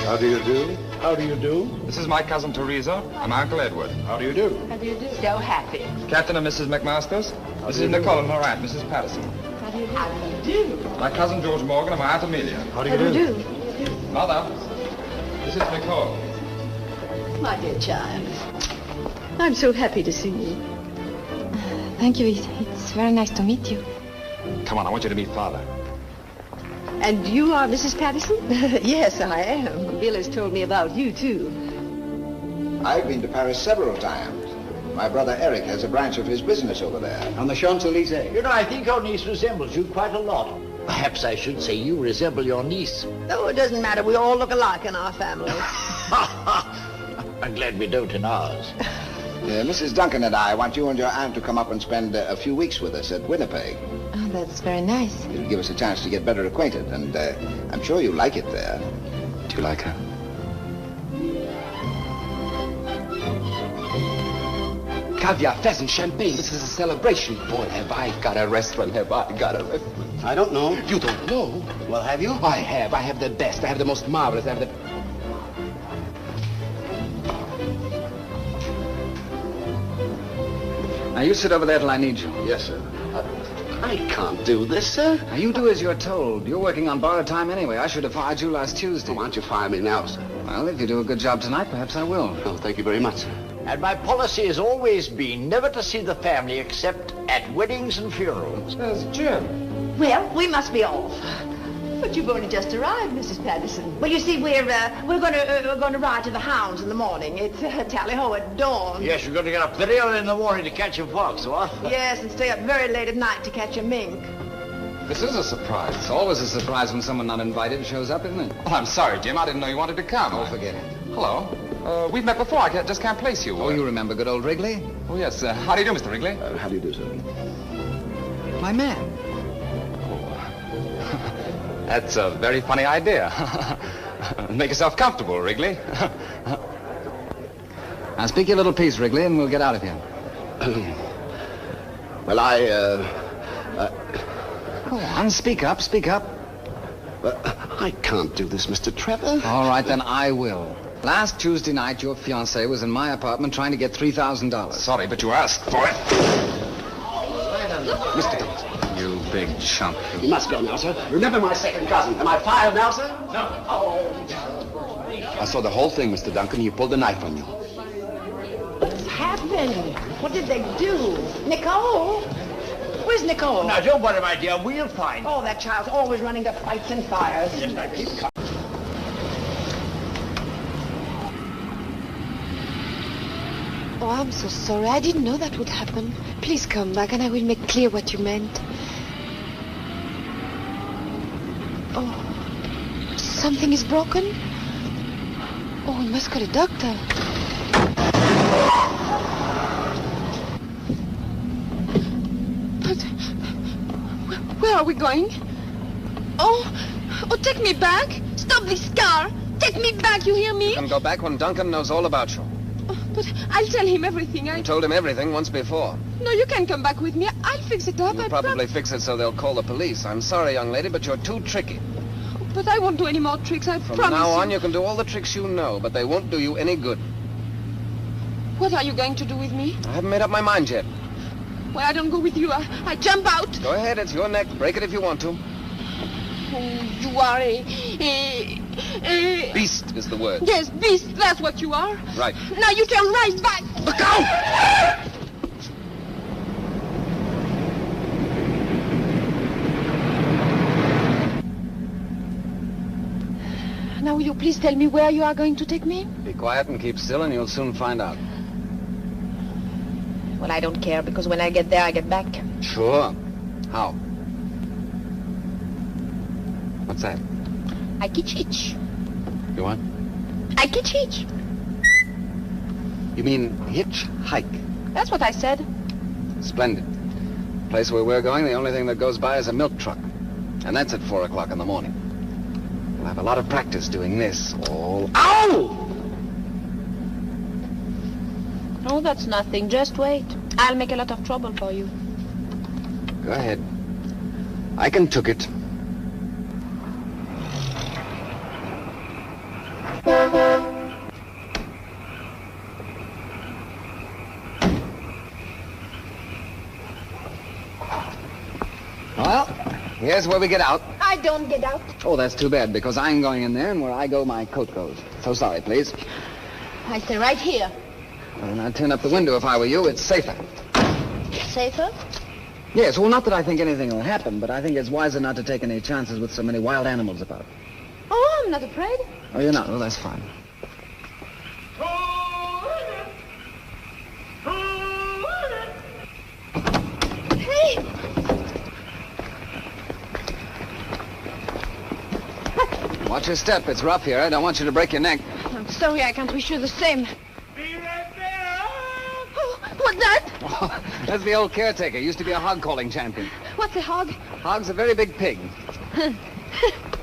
How do you do? How do you do? This is my cousin Teresa. I'm Uncle Edward. How do you do? How do you do? So happy. Captain and Mrs. McMasters. This is Nicole and her aunt, Mrs. Patterson. How do you do? How do you do? My cousin George Morgan and my aunt Amelia. How do you do? Mother, this is Nicole. My dear child, I'm so happy to see you. Thank you. It's very nice to meet you. Come on, I want you to meet Father. And you are Mrs. Patterson? Yes, I am. Bill has told me about you, too. I've been to Paris several times. My brother Eric has a branch of his business over there. On the Champs-Elysees. You know, I think your niece resembles you quite a lot. Perhaps I should say you resemble your niece. Oh, it doesn't matter. We all look alike in our family. I'm glad we don't in ours. Mrs. Duncan and I want you and your aunt to come up and spend a few weeks with us at Winnipeg. Oh, that's very nice. It'll give us a chance to get better acquainted, and I'm sure you'll like it there. Do you like her? Caviar, pheasant, champagne. This is a celebration. Boy, have I got a restaurant. Have I got a restaurant. I don't know. You don't know? Well, have you? I have. I have the best. I have the most marvelous. I have the... Now, you sit over there till I need you. Yes, sir. I can't do this, sir. Now, you do as you're told. You're working on borrowed time anyway. I should have fired you last Tuesday. Why don't you fire me now, sir? Well, if you do a good job tonight, perhaps I will. Oh, thank you very much, sir. And my policy has always been never to see the family except at weddings and funerals. There's Jim. Well, we must be off. But you've only just arrived, Mrs. Patterson. Well, you see, we're going to ride to the hounds in the morning. It's tally-ho at dawn. Yes, you're going to get up very early in the morning to catch a fox, what? Yes, and stay up very late at night to catch a mink. This is a surprise. It's always a surprise when someone not invited shows up, isn't it? Oh, I'm sorry, Jim. I didn't know you wanted to come. Oh, forget it. Hello. We've met before. I just can't place you. Oh, you remember good old Wrigley? Oh, yes. How do you do, Mr. Wrigley? How do you do, sir? My man. That's a very funny idea. Make yourself comfortable, Wrigley. Now, speak your little piece, Wrigley, and we'll get out of here. Well, Go on, speak up, speak up. I can't do this, Mr. Trevor. All right, then I will. Last Tuesday night, your fiancée was in my apartment trying to get $3,000. Sorry, but you asked for it. Mr. Thomas. You big chump. You must go now, sir. Remember my second cousin. Am I fired now, sir? No. Oh. I saw the whole thing, Mr. Duncan. You pulled the knife on you. What's happened? What did they do? Nicole? Where's Nicole? Now, don't worry, my dear. We'll find her. Oh, that child's always running to fights and fires. Yes, I keep coming. Oh, I'm so sorry. I didn't know that would happen. Please come back and I will make clear what you meant. Oh, something is broken? Oh, we must call a doctor. But where are we going? Oh, take me back. Stop this car. Take me back, you hear me? You can go back when Duncan knows all about you. But I'll tell him everything. I told him everything once before. No, you can come back with me. I'll fix it up. You'll probably fix it so they'll call the police. I'm sorry, young lady, but you're too tricky. But I won't do any more tricks, I promise. From now on, you can do all the tricks you know, but they won't do you any good. What are you going to do with me? I haven't made up my mind yet. Well, I don't go with you. I jump out. Go ahead, it's your neck. Break it if you want to. Oh, you are a... Beast is the word. Yes, beast, that's what you are. Right. Now you turn right back. Look out! Now will you please tell me where you are going to take me? Be quiet and keep still and you'll soon find out. Well, I don't care, because when I get there, I get back. Sure. How? What's that? I kitch. You what? I kitch. You mean hitchhike? That's what I said. Splendid. Place where we're going, the only thing that goes by is a milk truck. And that's at 4 o'clock in the morning. We'll have a lot of practice doing this all... Ow! Oh, that's nothing. Just wait. I'll make a lot of trouble for you. Go ahead. I can took it. Well, here's where we get out. I don't get out. Oh, that's too bad, because I'm going in there, and where I go, my coat goes. So sorry, please. I stay right here. Well, then I'd turn up the window if I were you. It's safer. Safer? Yes, well, not that I think anything will happen, but I think it's wiser not to take any chances with so many wild animals about. Oh, I'm not afraid. Oh, you're not? Well, that's fine. Hey! Watch your step. It's rough here. I don't want you to break your neck. I'm sorry, I can't wish you the same. Oh, what's that? Oh, that's the old caretaker. Used to be a hog-calling champion. What's a hog? Hog's a very big pig.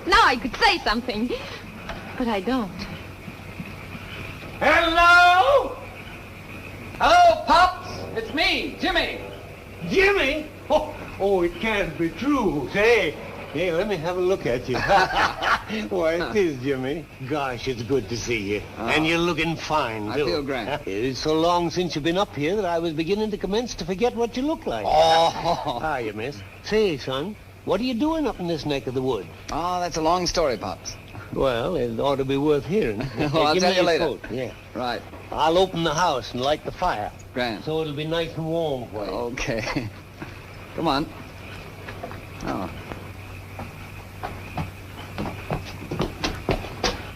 Now I could say something, but I don't. Hello? Hello, Pops. It's me, Jimmy. Jimmy? Oh, it can't be true. Say, hey, let me have a look at you. Why, it is, Jimmy. Gosh, it's good to see you. Oh. And you're looking fine, I too. feel great. It's so long since you've been up here that I was beginning to commence to forget what you look like. Oh. Hiya, miss. Say, son, what are you doing up in this neck of the woods? Oh, that's a long story, Pops. Well, it ought to be worth hearing. Well, I'll Give tell me you your later. coat. Yeah. Right. I'll open the house and light the fire. Grand. So it'll be nice and warm for you. Okay. Come on. Oh.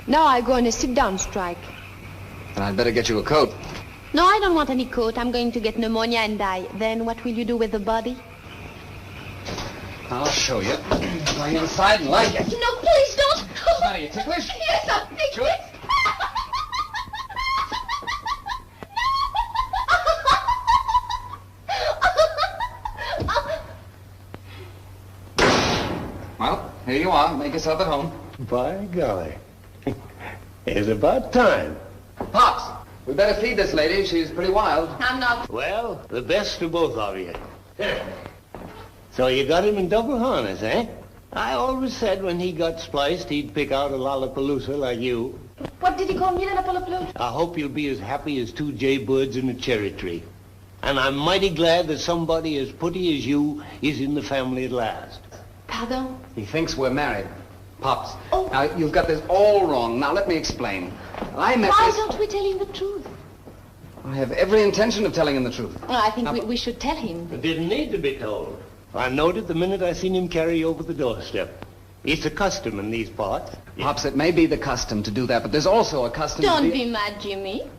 Now I go on a sit-down strike. Then I'd better get you a coat. No, I don't want any coat. I'm going to get pneumonia and die. Then what will you do with the body? I'll show you. Going inside and light it. No, please don't. Are you ticklish? Yes, I'm ticklish. Well, here you are. Make yourself at home. By golly. It's about time. Pops, we better feed this lady. She's pretty wild. I'm not. Well, the best to both of you. So you got him in double harness, eh? I always said when he got spliced, he'd pick out a lollapalooza like you. What did he call me, Lollapalooza? I hope you'll be as happy as two jay birds in a cherry tree. And I'm mighty glad that somebody as putty as you is in the family at last. Pardon? He thinks we're married. Pops. Oh. Now, you've got this all wrong. Now, let me explain. I met Why this... don't we tell him the truth? I have every intention of telling him the truth. Well, I think we should tell him. It didn't need to be told. I knowed it the minute I seen him carry you over the doorstep. It's a custom in these parts. Pops, it may be the custom to do that, but there's also a custom Don't be mad, Jimmy.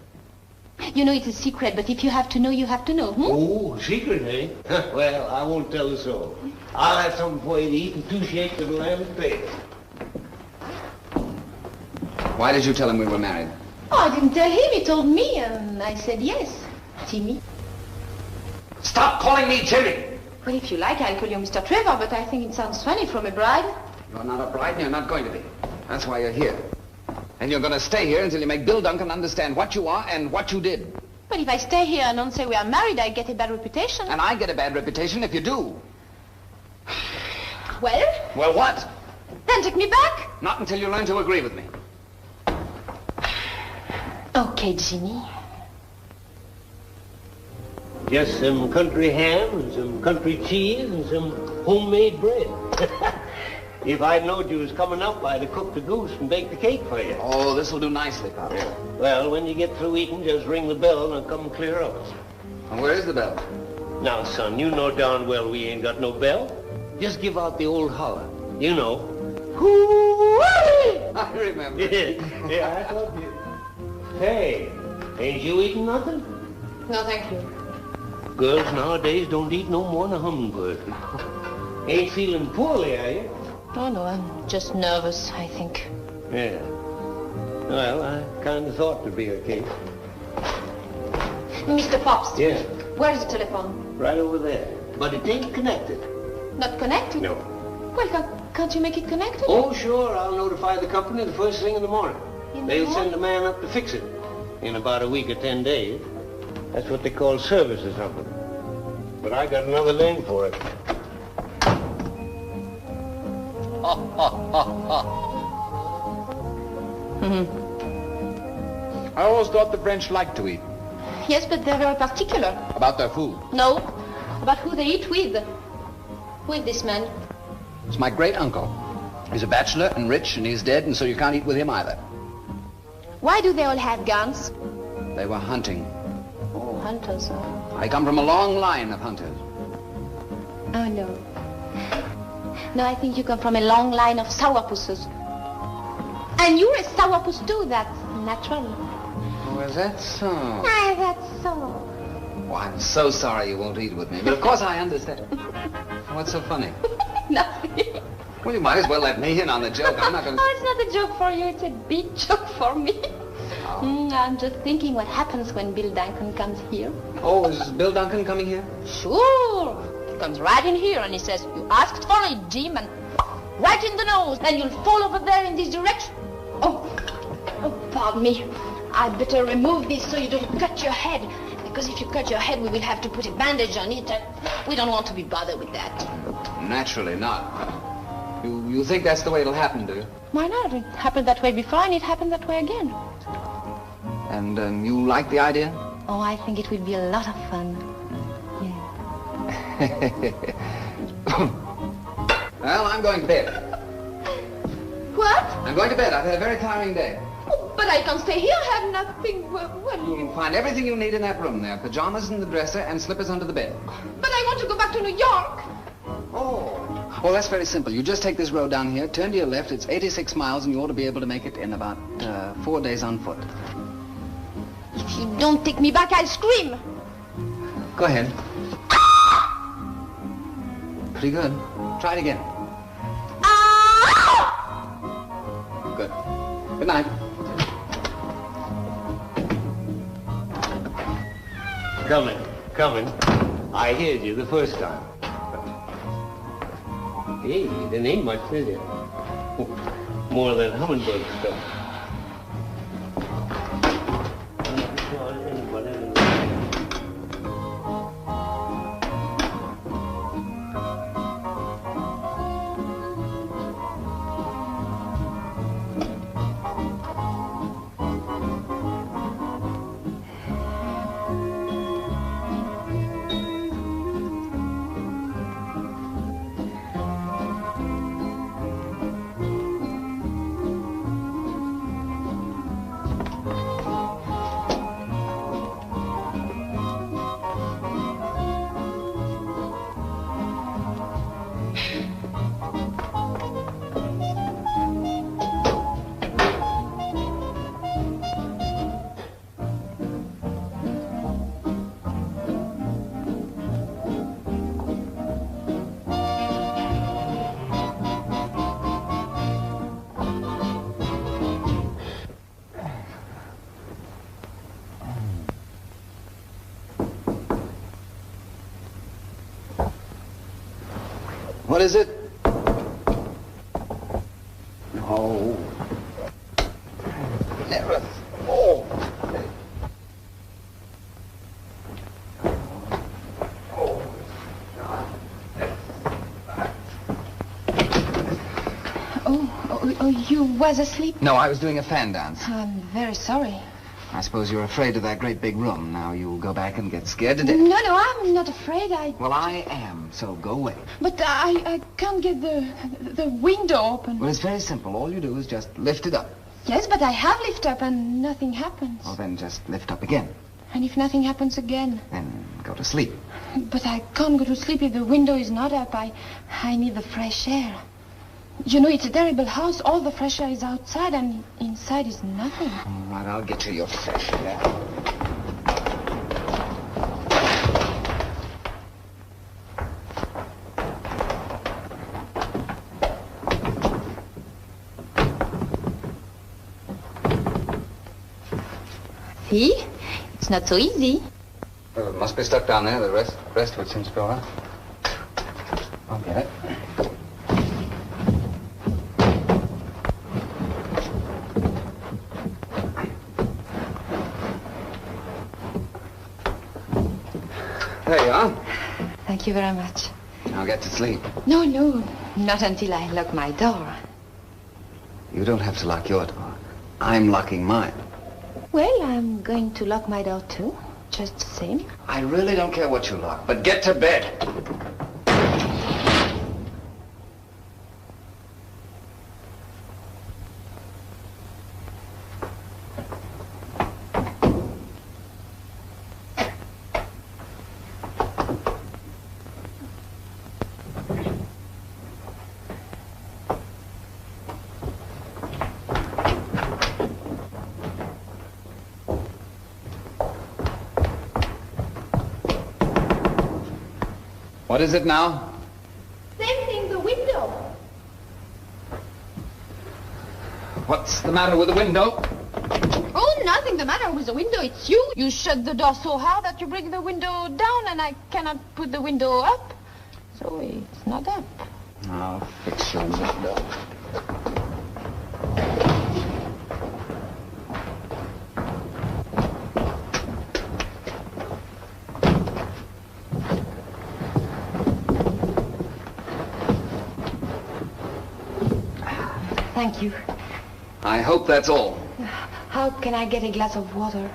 You know it's a secret, but if you have to know, you have to know. Oh, secret, eh? Well, I won't tell the soul. I'll have something for you to eat and 2 shakes of the lamb and bacon. Why did you tell him we were married? Oh, I didn't tell him. He told me, and I said yes. Jimmy. Stop calling me Jimmy! Well, if you like, I'll call you Mr. Trevor, but I think it sounds funny from a bride. You're not a bride, and you're not going to be. That's why you're here. And you're going to stay here until you make Bill Duncan understand what you are and what you did. But if I stay here and don't say we are married, I get a bad reputation. And I get a bad reputation if you do. Well? Well, what? Then take me back. Not until you learn to agree with me. Okay, Jimmy. Just some country ham and some country cheese and some homemade bread. If I'd known you was coming up, I'd have cooked the goose and baked the cake for you. Oh, this'll do nicely, Pop. Yeah. Well, when you get through eating, just ring the bell and I'll come clear up. And where is the bell? Now, son, you know darn well we ain't got no bell. Just give out the old holler. You know. Hoo-wee! I remember. Yeah, I told you. Hey, ain't you eating nothing? No, thank you. girls nowadays don't eat no more than a hummingbird. Ain't feeling poorly, are you? Oh, no, I'm just nervous, I think. Yeah. Well, I kind of thought there'd be a case. Mr. Pops. Yeah. Where's the telephone? Right over there. But it ain't connected. Not connected? No. Well, can't you make it connected? Oh, sure. I'll notify the company the first thing in the morning. They'll send a man up to fix it in about a week or 10 days. That's what they call service or something. But I got another name for it. I always thought the French liked to eat. Yes, but they're very particular. About their food. No, about who they eat with. Who is this man? It's my great-uncle. He's a bachelor and rich, and he's dead, and so you can't eat with him either. Why do they all have guns? They were hunting. Oh, hunters. I come from a long line of hunters. Oh, no. No, I think you come from a long line of sourpusses. And you're a sourpuss too, that's natural. Oh, is that so? Ah, that's so. Oh, I'm so sorry you won't eat with me, but of course I understand. What's so funny? Nothing. Well, you might as well let me in on the joke. I'm not going to... Oh, it's not a joke for you, it's a big joke for me. Oh. I'm just thinking what happens when Bill Duncan comes here. Oh, is Bill Duncan coming here? Sure. He comes right in here and he says, you asked for it, Jim, and right in the nose, and you'll fall over there in this direction. Oh, pardon me. I'd better remove this so you don't cut your head. Because if you cut your head, we will have to put a bandage on it. And we don't want to be bothered with that. Naturally not. You think that's the way it'll happen, do you? Why not? It happened that way before, and it happened that way again. And you like the idea? Oh, I think it will be a lot of fun. Yeah. Well, I'm going to bed. What? I'm going to bed. I've had a very tiring day. Oh, but I can't stay here. I have nothing. You'll find everything you need in that room there. Pajamas in the dresser and slippers under the bed. But I want to go back to New York. Oh. Well, that's very simple. You just take this road down here, turn to your left. It's 86 miles, and you ought to be able to make it in about 4 days on foot. If you don't take me back, I'll scream. Go ahead. Pretty good. Try it again. Good. Good night. Coming. I heard you the first time. Hey, there ain't much, is there? More than hummingbird stuff. What is it? No. Never. Oh. Oh, you was asleep? No, I was doing a fan dance. I'm very sorry. I suppose you're afraid of that great big room. Now you'll go back and get scared to death. No, I'm not afraid. Well, I am, so go away. But I can't get the window open. Well, it's very simple. All you do is just lift it up. Yes, but I have lifted up and nothing happens. Well, then just lift up again. And if nothing happens again? Then go to sleep. But I can't go to sleep if the window is not up. I need the fresh air. You know, it's a terrible house. All the fresh air is outside, and inside is nothing. All right, I'll get you your fresh air. See? It's not so easy. It must be stuck down there. The rest of it seems to go out. I'll get it. There you are. Thank you very much. Now get to sleep. No, not until I lock my door. You don't have to lock your door. I'm locking mine. Well, I'm going to lock my door too, just the same. I really don't care what you lock, but get to bed. What is it now? Same thing, the window. What's the matter with the window? Oh, nothing the matter with the window. It's you. You shut the door so hard that you break the window down, and I cannot put the window up. So it's not up. I'll fix your window. Thank you. I hope that's all. How can I get a glass of water?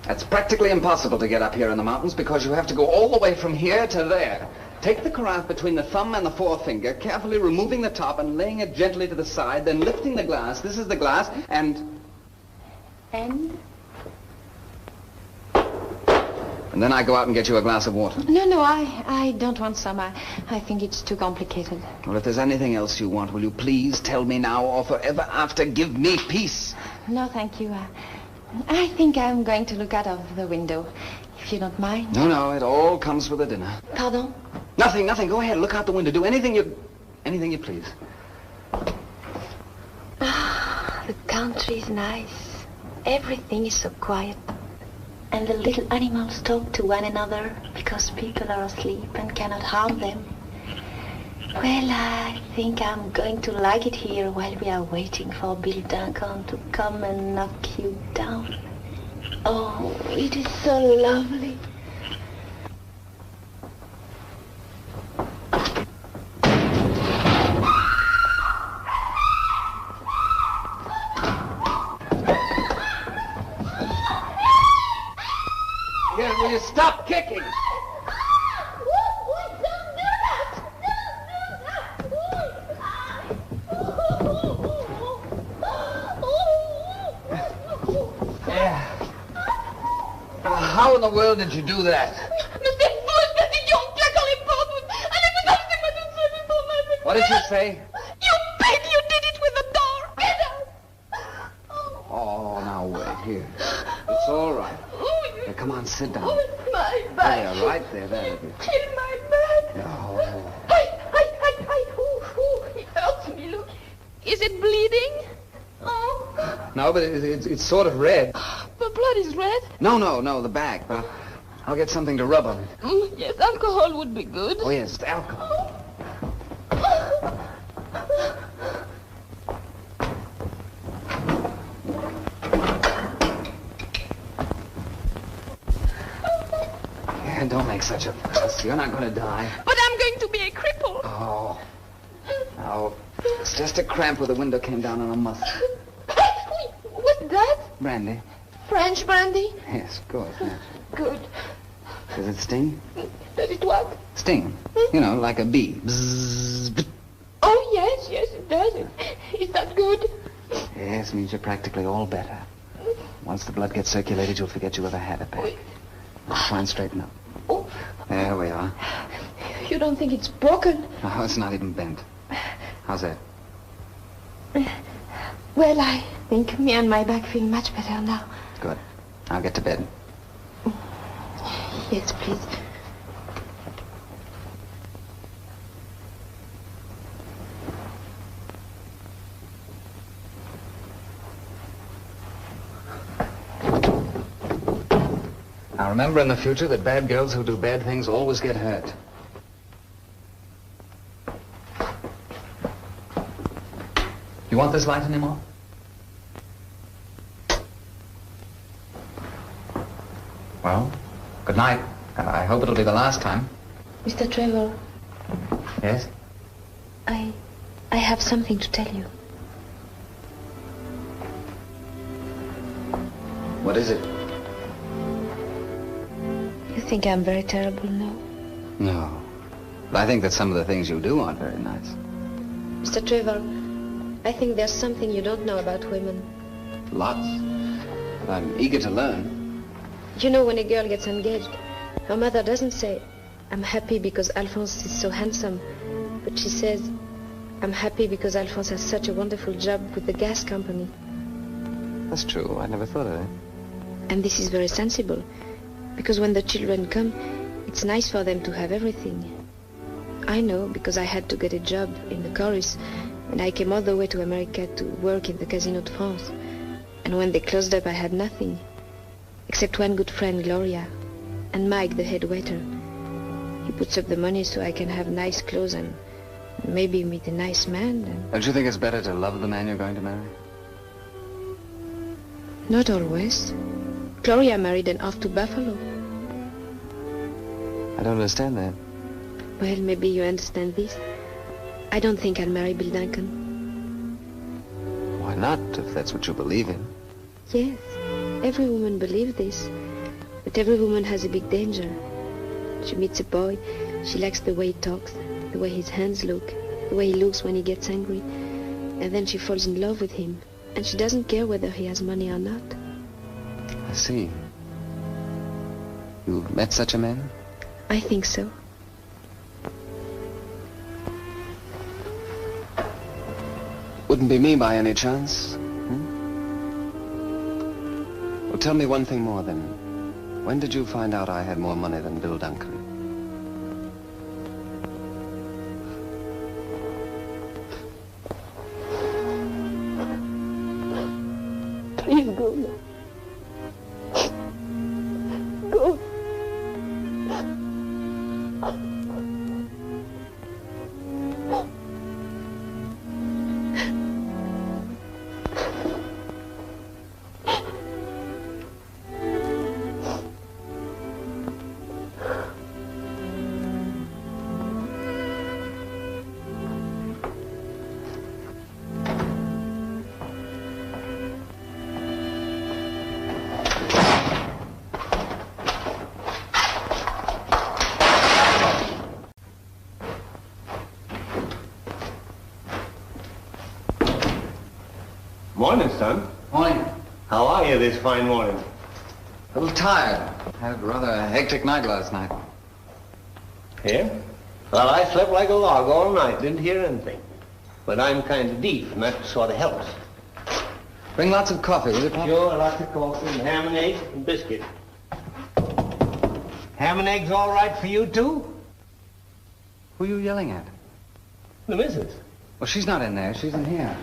It's practically impossible to get up here in the mountains because you have to go all the way from here to there. Take the carafe between the thumb and the forefinger, carefully removing the top and laying it gently to the side, then lifting the glass. This is the glass, and... And then I go out and get you a glass of water. No, I don't want some. I think it's too complicated. Well, if there's anything else you want, will you please tell me now or forever after? Give me peace. No, thank you. I think I'm going to look out of the window, if you don't mind. No, it all comes with a dinner. Pardon? Nothing. Go ahead, look out the window. Do anything you please. The country is nice. Everything is so quiet. And the little animals talk to one another because people are asleep and cannot harm them. Well, I think I'm going to like it here while we are waiting for Bill Duncan to come and knock you down. Oh, it is so lovely. Here, will you stop kicking? How in the world did you do that? What did you say? You bet you did it with the door. Get up. Oh, now wait, here. It's all right. Here, come on, sit down. My back. There, right there, there. In my back. Oh. It hurts me, look. Is it bleeding? Oh. No, but it's sort of red. The blood is red? No, the back. But I'll get something to rub on it. Yes, alcohol would be good. Oh, yes, alcohol. Yeah, don't make such a fuss. You're not going to die. But I'm going to be a cripple. Oh. No, it's just a cramp where the window came down on a muscle. What's that? Brandy. French brandy? Yes, good. Yes. Good. Does it sting? Does it what? Sting. You know, like a bee. Bzzz. Oh, yes, it does. Is that good? Yes, means you're practically all better. Once the blood gets circulated, you'll forget you ever had a pain. Try and straighten up. Oh. There we are. You don't think it's broken? Oh, it's not even bent. How's that? Well, I think me and my back feel much better now. Good. I'll get to bed. Yes, please. Now remember in the future that bad girls who do bad things always get hurt. You want this light anymore? Well, good night. I hope it'll be the last time. Mr. Trevor, Yes? I have something to tell you. What is it? You think I'm very terrible now? No. But I think that some of the things you do aren't very nice. Mr. Trevor, I think there's something you don't know about women. Lots. But I'm eager to learn. You know, when a girl gets engaged, her mother doesn't say, I'm happy because Alphonse is so handsome, but she says, I'm happy because Alphonse has such a wonderful job with the gas company. That's true. I never thought of it. And this is very sensible, because when the children come, it's nice for them to have everything. I know, because I had to get a job in the chorus, and I came all the way to America to work in the Casino de France. And when they closed up, I had nothing, except one good friend, Gloria, and Mike, the head waiter. He puts up the money so I can have nice clothes and maybe meet a nice man. And... Don't you think it's better to love the man you're going to marry? Not always. Gloria married and off to Buffalo. I don't understand that. Well, maybe you understand this. I don't think I'll marry Bill Duncan. Why not, if that's what you believe in? Yes, every woman believes this. But every woman has a big danger. She meets a boy, she likes the way he talks, the way his hands look, the way he looks when he gets angry. And then she falls in love with him. And she doesn't care whether he has money or not. I see. You've met such a man? I think so. Wouldn't be me by any chance? Well, tell me one thing more then. When did you find out I had more money than Bill Duncan? Please go now. Go. Morning, son. Morning. How are you this fine morning? A little tired. Had a rather hectic night last night. Yeah? Well, I slept like a log all night. Didn't hear anything. But I'm kind of deep, and that sort of helps. Bring lots of coffee, will you, Pop? Sure, lots of coffee and ham and eggs and biscuit. Ham and eggs all right for you, too? Who are you yelling at? The missus. Well, she's not in there. She's in here.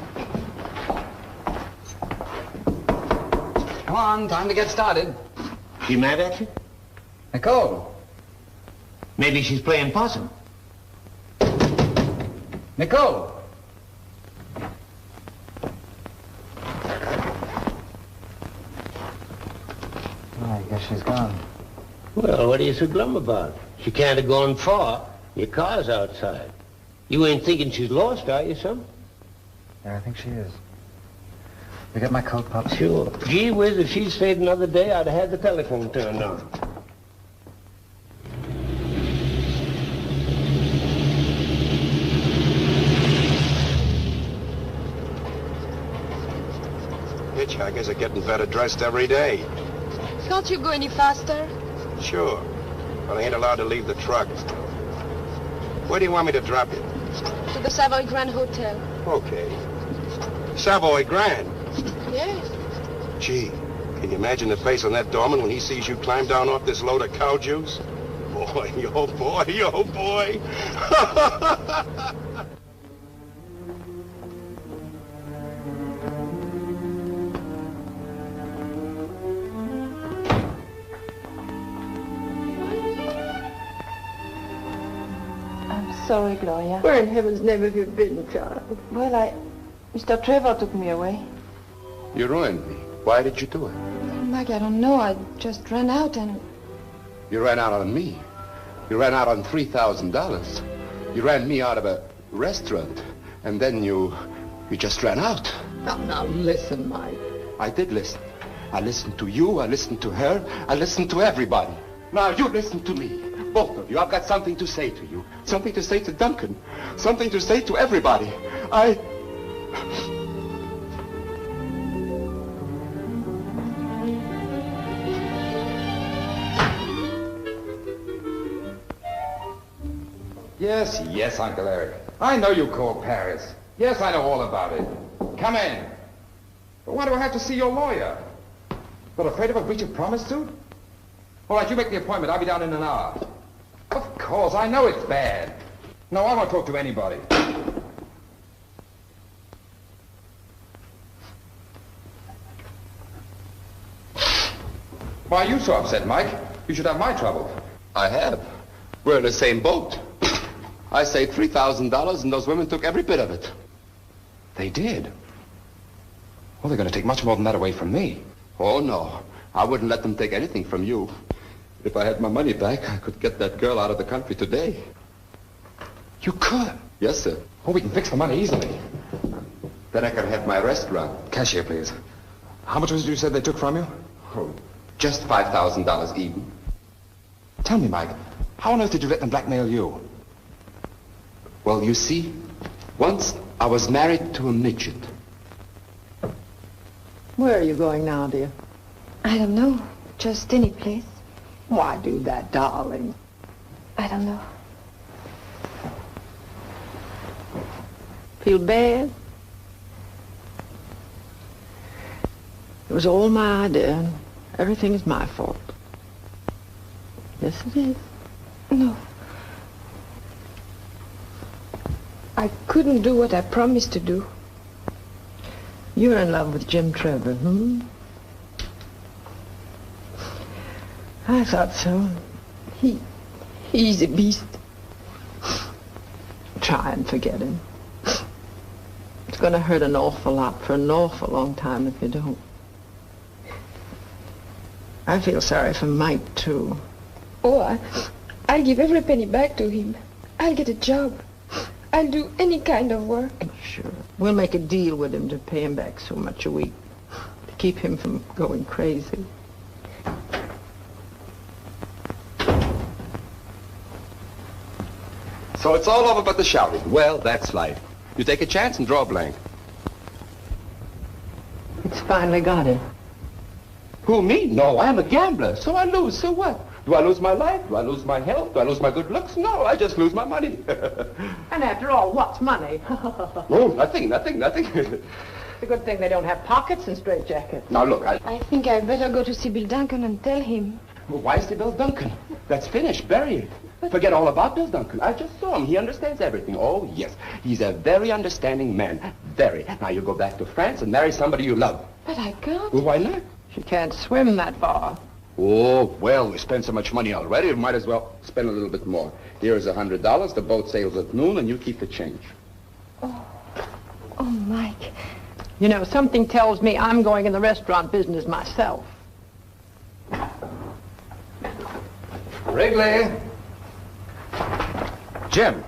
Come on, time to get started. She mad at you? Nicole. Maybe she's playing possum. Nicole. Oh, I guess she's gone. Well, what are you so glum about? She can't have gone far. Your car's outside. You ain't thinking she's lost, are you, son? Yeah, I think she is. You get my coat, Pop? Sure. Gee whiz, if she'd stayed another day, I'd have had the telephone turned on. Hitchhikers are getting better dressed every day. Can't you go any faster? Sure. But I ain't allowed to leave the truck. Where do you want me to drop you? To the Savoy Grand Hotel. Okay. Savoy Grand? Yes. Gee, can you imagine the face on that doorman when he sees you climb down off this load of cow juice? Boy, oh boy, oh boy. sorry, Gloria. Where in heaven's name have you been, child? Well, Mr. Trevor took me away. You ruined me. Why did you do it? Mike, I don't know. I just ran out and... You ran out on me. You ran out on $3,000. You ran me out of a restaurant. And then you just ran out. Now listen, Mike. I did listen. I listened to you. I listened to her. I listened to everybody. Now you listen to me. Both of you. I've got something to say to you. Something to say to Duncan. Something to say to everybody. Yes, Uncle Eric. I know you called Paris. Yes, I know all about it. Come in. But why do I have to see your lawyer? But afraid of a breach of promise suit? All right, you make the appointment. I'll be down in an hour. Of course, I know it's bad. No, I won't talk to anybody. Why are you so upset, Mike? You should have my trouble. I have. We're in the same boat. I saved $3,000 and those women took every bit of it. They did? Well, they're going to take much more than that away from me. Oh, no. I wouldn't let them take anything from you. If I had my money back, I could get that girl out of the country today. You could? Yes, sir. Oh, we can fix the money easily. Then I can have my restaurant. Cashier, please. How much was it you said they took from you? Oh, just $5,000 even. Tell me, Mike, how on earth did you let them blackmail you? Well, you see, once I was married to a midget. Where are you going now, dear? I don't know. Just any place. Why do that, darling? I don't know. Feel bad? It was all my idea, and everything is my fault. Yes, it is. No. I couldn't do what I promised to do. You're in love with Jim Trevor, I thought so. He's a beast. Try and forget him. It's going to hurt an awful lot for an awful long time if you don't. I feel sorry for Mike, too. Oh, I'll give every penny back to him. I'll get a job. I'll do any kind of work. Sure. We'll make a deal with him to pay him back so much a week. To keep him from going crazy. So it's all over but the shouting. Well, that's life. You take a chance and draw a blank. It's finally got him. Who, me? No, I'm a gambler. So I lose. So what? Do I lose my life? Do I lose my health? Do I lose my good looks? No, I just lose my money. And after all, what's money? Oh, nothing. It's a good thing they don't have pockets and straitjackets. Now, look, I think I'd better go to see Bill Duncan and tell him. Well, why is the Bill Duncan? That's finished. Bury it. Forget all about Bill Duncan. I just saw him. He understands everything. Oh, yes. He's a very understanding man. Very. Now, you go back to France and marry somebody you love. But I can't. Well, why not? She can't swim that far. Oh, well, we spent so much money already, we might as well spend a little bit more. Here's $100. The boat sails at noon, and you keep the change. Oh, Mike. You know, something tells me I'm going in the restaurant business myself. Wrigley. Jim.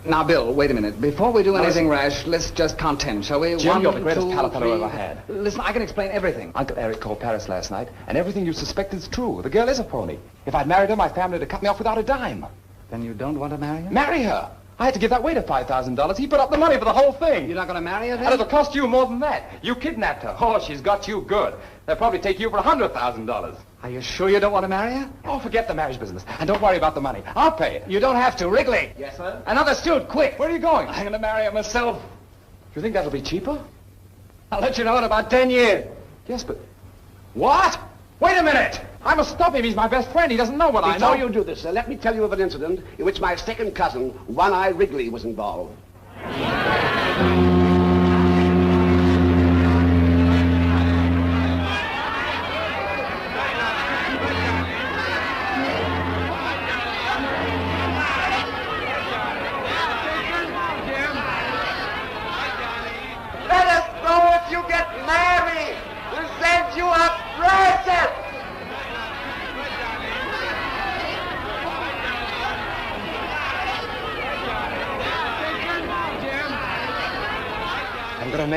Now, Bill, wait a minute. Before we do anything rash, let's just contend, shall we? Jim, you're the 1, greatest 2, pal I ever 3. had. Listen, I can explain everything. Uncle Eric called Paris last night, and everything you suspect is true. The girl is a phony. If I'd married her, my family would have cut me off without a dime. Then you don't want to marry her? Marry her? I had to give that waiter $5,000. He put up the money for the whole thing. You're not going to marry her, then? And it'll cost you more than that. You kidnapped her. Oh, she's got you good. They'll probably take you for $100,000. Are you sure you don't want to marry her? Oh, forget the marriage business. And don't worry about the money. I'll pay it. You don't have to. Wrigley. Yes, sir? Another suit, quick. Where are you going? I'm going to marry her myself. You think that'll be cheaper? I'll let you know in about 10 years. Yes, but... What? Wait a minute! I must stop him. He's my best friend. He doesn't know what I know. Before you do this, let me tell you of an incident in which my second cousin, One-Eye Wrigley, was involved.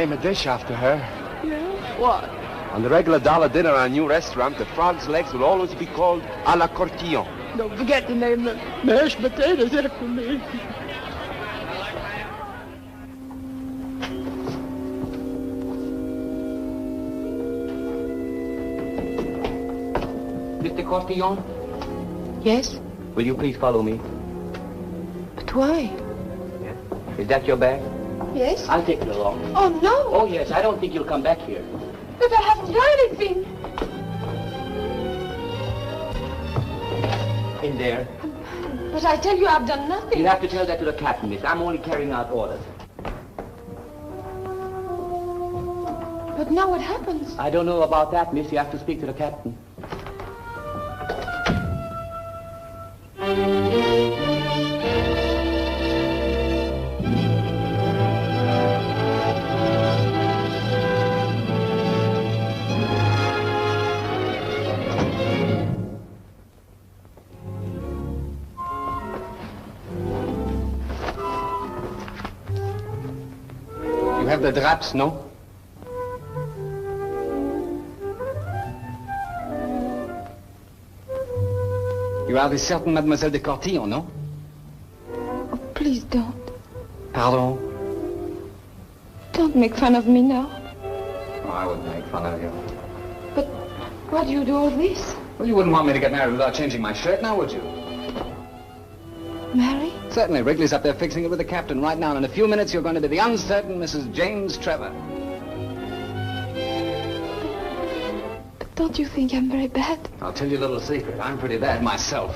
name a dish after her. Yeah? What? On the regular dollar dinner at a new restaurant, the frog's legs will always be called à la cortillon. Don't forget to name the mashed potatoes after me. Mr. Costillon, Yes? will you please follow me? But why? Is that your bag? Yes? I'll take it along. Oh, no. Oh, yes, I don't think you'll come back here. But I haven't done anything. In there. But I tell you, I've done nothing. You'll have to tell that to the captain, miss. I'm only carrying out orders. But now what happens? I don't know about that, miss. You have to speak to the captain. You have the draps, no? You are the certain Mademoiselle de Cortillon, no? Oh, please don't. Pardon? Don't make fun of me now. Oh, I wouldn't make fun of you. But why do you do all this? Well, you wouldn't want me to get married without changing my shirt, now would you? Marry? Certainly. Wrigley's up there fixing it with the captain right now. And in a few minutes, you're going to be the uncertain Mrs. James Trevor. But don't you think I'm very bad? I'll tell you a little secret. I'm pretty bad myself.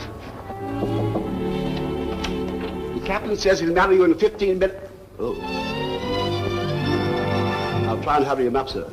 The captain says he'll marry you in 15 minutes. Oh. I'll try and hurry him up, sir.